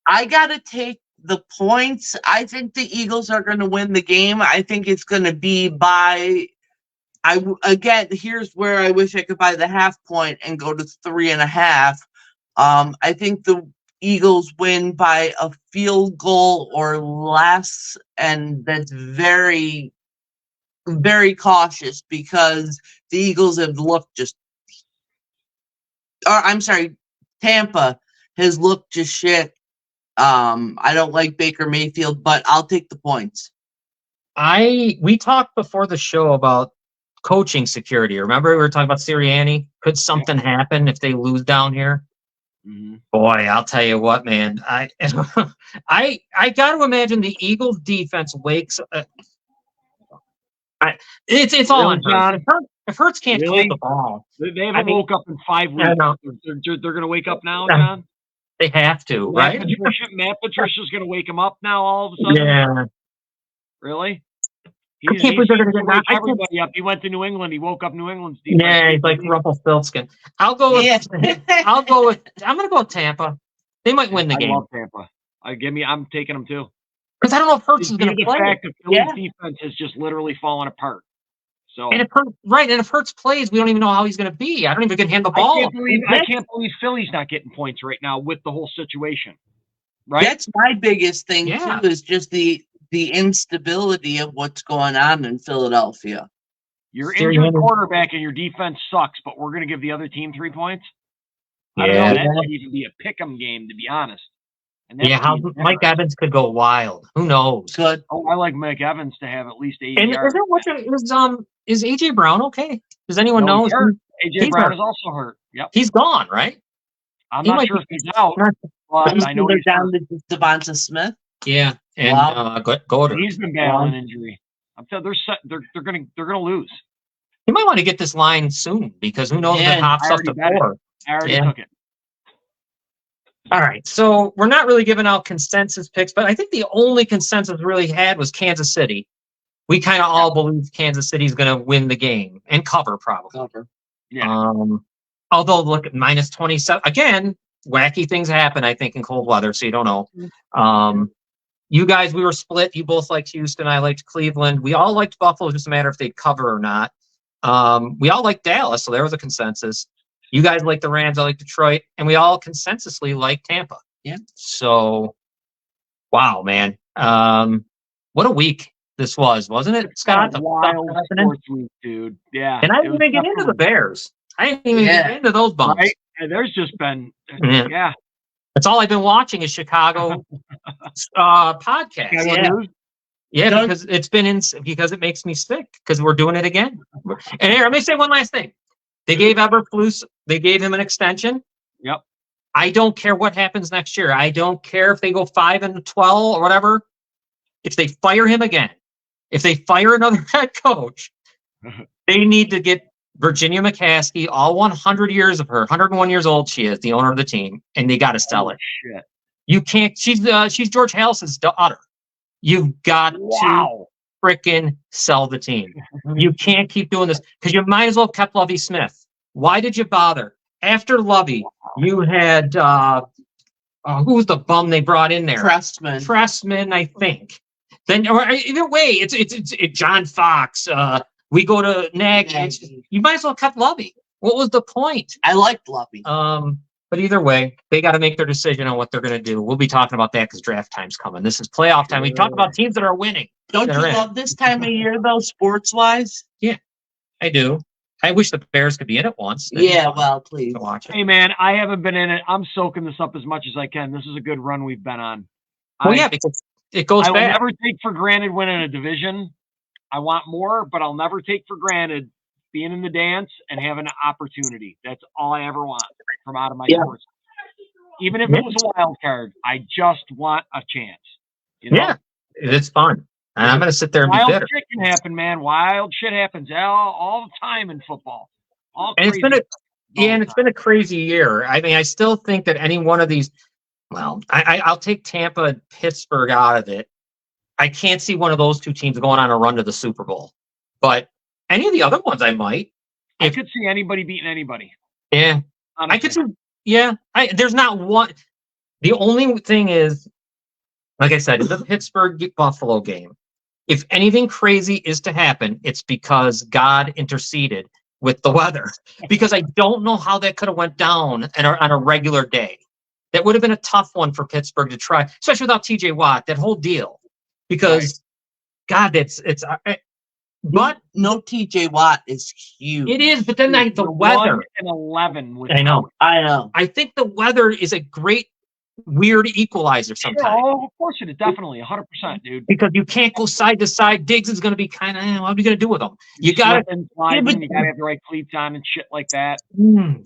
I gotta take the points. I think the Eagles are going to win the game. I think it's going to be by. Here's where I wish I could buy the half point and go to 3.5. I think the Eagles win by a field goal or less, and that's very, very cautious because the Eagles have looked Tampa has looked just shit. I don't like Baker Mayfield, but I'll take the points. We talked before the show about coaching security. Remember, we were talking about Sirianni. Could something happen if they lose down here? Mm-hmm. Boy, I'll tell you what, man. I got to imagine the Eagles defense wakes. It's all on Hurts. If Hurts can't hold the ball, They haven't woke up in 5 weeks. They're going to wake up now, John. They have to, right? Matt Patricia's going to wake him up now all of a sudden. Yeah. Really? I can't believe they're going to get everybody up. He went to New England. He woke up New England's defense. Yeah, he's like Rumpelstiltskin. I'm going to go with Tampa. They might win the game. I love Tampa. I'm taking them too. Because I don't know if Hurts is going to play. The fact that Philly's defense has just literally fallen apart. So and if Hurts plays, we don't even know how he's going to be. I don't even get hand the ball. I can't believe Philly's not getting points right now with the whole situation. Right? That's my biggest thing too, is just the instability of what's going on in Philadelphia. You're injured quarterback and your defense sucks, but we're going to give the other team 3 points? I don't know. That might even be a pick'em game, to be honest. And that's Yeah, how being Mike generous. Evans could go wild. Who knows? Good. Oh, I like Mike Evans to have at least 80 And yards. is AJ Brown okay? Does anyone No, know? he's hurt. AJ He's Brown hurt. is also hurt. Yep. He's gone, right? I'm He not might sure be- if he's out, not- but I know They're he's down hurt. to Devonta Smith. Yeah, and Wow. Goddard. He's been battling injury. I'm telling they're gonna lose. You might want to get this line soon because who knows if Yeah, it hops I up to already bet it. 4. I already Yeah. took it. All right, so we're not really giving out consensus picks, but I think the only consensus we really had was Kansas City. We kind of all believe Kansas City's going to win the game and cover probably. Cover. Yeah. Although look at minus 27 again, wacky things happen. I think in cold weather, so you don't know. You guys, we were split. You both liked Houston. I liked Cleveland. We all liked Buffalo. Just a matter if they'd cover or not. We all liked Dallas, so there was a consensus. You guys like the Rams. I like Detroit, and we all consensusly like Tampa. Yeah. So, wow, man, what a week this was, wasn't it, Scott? A wild sports week, dude. Yeah. And I it didn't was even get into the definitely- Bears. I didn't even get into those bumps. Right? And there's just been, Yeah. yeah. That's all I've been watching is Chicago podcasts. Chicago Yeah. News. Yeah, Don't- because because it makes me sick because we're doing it again. And here, let me say one last thing. They gave Eberflus, they gave him an extension. Yep. I don't care what happens next year. I don't care if they go 5-12 or whatever. If they fire him again, if they fire another head coach, they need to get Virginia McCaskey, all 100 years of her, 101 years old she is, the owner of the team, and they got to sell it. Shit. You can't. She's George Halas's daughter. You've got to Wow. frickin' sell the team. You can't keep doing this because you might as well have kept Lovie Smith. Why did you bother? After Lovie, you had who was the bum they brought in there? Pressman. Pressman, I think. Then, or either way, it's John Fox. We go to Nagy. You might as well have kept Lovie. What was the point? I liked Lovey. But either way, they got to make their decision on what they're going to do. We'll be talking about that because draft time's coming. This is playoff time. We talk about teams that are winning. Don't you they're in. love this time of year though, sports wise? I do. I wish the Bears could be in it once. Yeah, well, please. To watch it. Hey, man, I haven't been in it. I'm soaking this up as much as I can. This is a good run we've been on. Well, yeah, because it goes I will back. never take for granted winning a division. I want more, but I'll never take for granted being in the dance and having an opportunity. That's all I ever want from out of my sports. Even if it was a wild card, I just want a chance. You know? Yeah, it's fun. And I'm going to sit there and be Wild bitter. shit can happen, man. Wild shit happens all the time in football. All And it's crazy. been it's been a crazy year. I mean, I still think that any one of these, well, I'll take Tampa and Pittsburgh out of it. I can't see one of those two teams going on a run to the Super Bowl. But any of the other ones, I might. I could see anybody beating anybody. Yeah, Honestly. I could see. Yeah, there's not one. The only thing is, like I said, in the Pittsburgh Buffalo game, if anything crazy is to happen, it's because God interceded with the weather. Because I don't know how that could have went down on a regular day. That would have been a tough one for Pittsburgh to try, especially without T.J. Watt. That whole deal, because God, but no TJ Watt is huge. it is. But then the weather. 1-11 with I know. I know. I think the weather is a great weird equalizer Sure, sometimes. oh, of course it is. Definitely. 100%, dude. Because you can't go side to side. Diggs is going to be kind of, what are you going to do with him? You got to, Slipping, sliding, but- you got to have the right cleats on and shit like that.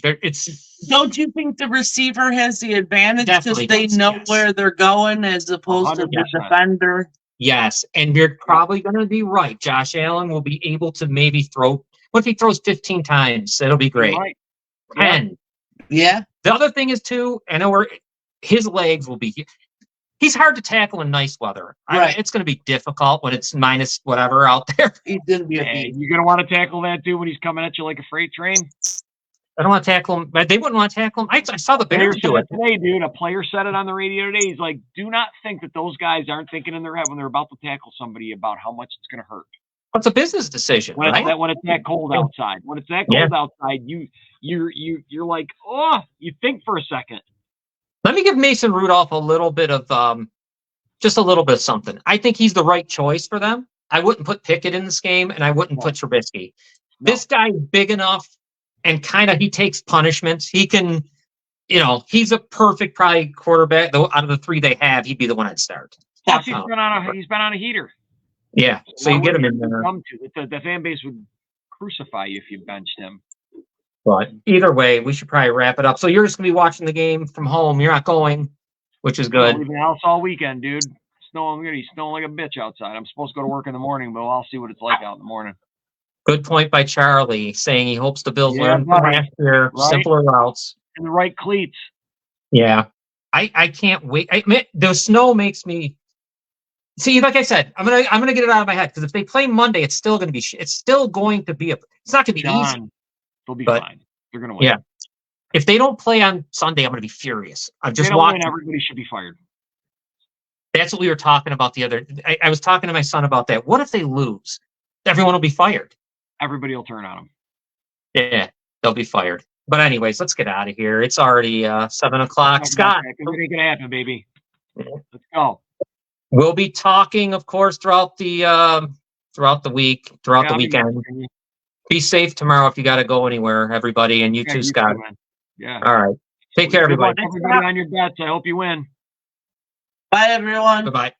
it's, Don't you think the receiver has the advantage because Definitely they does, know yes. where they're going as opposed to the 100%. defender? yes. And you're probably going to be right. Josh Allen will be able to maybe throw, what if he throws 15 times? It'll be great. Right. Yeah. 10. Yeah. The other thing is too, I know his legs will be, he's hard to tackle in nice weather. Right. It's going to be difficult when it's minus whatever out there. He's gonna be a Hey, beast. you're going to want to tackle that dude when he's coming at you like a freight train? I don't want to tackle him. But they wouldn't want to tackle him. I saw the Player Bears said do it it. today, dude. A player said it on the radio today. He's like, do not think that those guys aren't thinking in their head when they're about to tackle somebody about how much it's going to hurt. It's a business decision, When, right? when it's that cold outside. When it's that cold outside, you're like, oh, you think for a second. Let me give Mason Rudolph a little bit of just a little bit of something. I think he's the right choice for them. I wouldn't put Pickett in this game, and I wouldn't put Trubisky. No. This guy's big enough, and kind of he takes punishments. He can you know, he's a perfect probably quarterback. Though out of the three they have, he'd be the one I'd start. Plus, he's Oh. been on a heater. Yeah, so you get him in there. The fan base would crucify you if you benched him. But either way, we should probably wrap it up. So you're just gonna be watching the game from home. You're not going, which is I'm good. leaving the house all weekend, dude. Snowing, I'm gonna be snowing like a bitch outside. I'm supposed to go to work in the morning, but I'll see what it's like out in the morning. Good point by Charlie, saying he hopes the Bills Yeah, learn from buddy. last year, Right. simpler routes. And the right cleats. Yeah, I can't wait. The snow makes me see. Like I said, I'm gonna get it out of my head because if they play Monday, it's still gonna be. It's still going to be It's not gonna be easy. John, they'll be But- fine. They're gonna win. Yeah. If they don't play on Sunday, I'm gonna be furious. I'm If they just don't watching. win, everybody should be fired. That's what we were talking about the other. I was talking to my son about that. What if they lose? Everyone will be fired. Everybody will turn on them. Yeah, they'll be fired. But anyways, let's get out of here. It's already 7:00. Scott, It ain't gonna happen, baby. Yeah. Let's go. we'll be talking, of course, throughout the week, throughout Yeah, the I'll be weekend. messaging you. Be safe tomorrow if you got to go anywhere, everybody, and you Yeah, too, you Scott. too, man. Yeah. All right, take care, Good luck, everybody. everybody on your bets. I hope you win. Bye, everyone. Bye bye.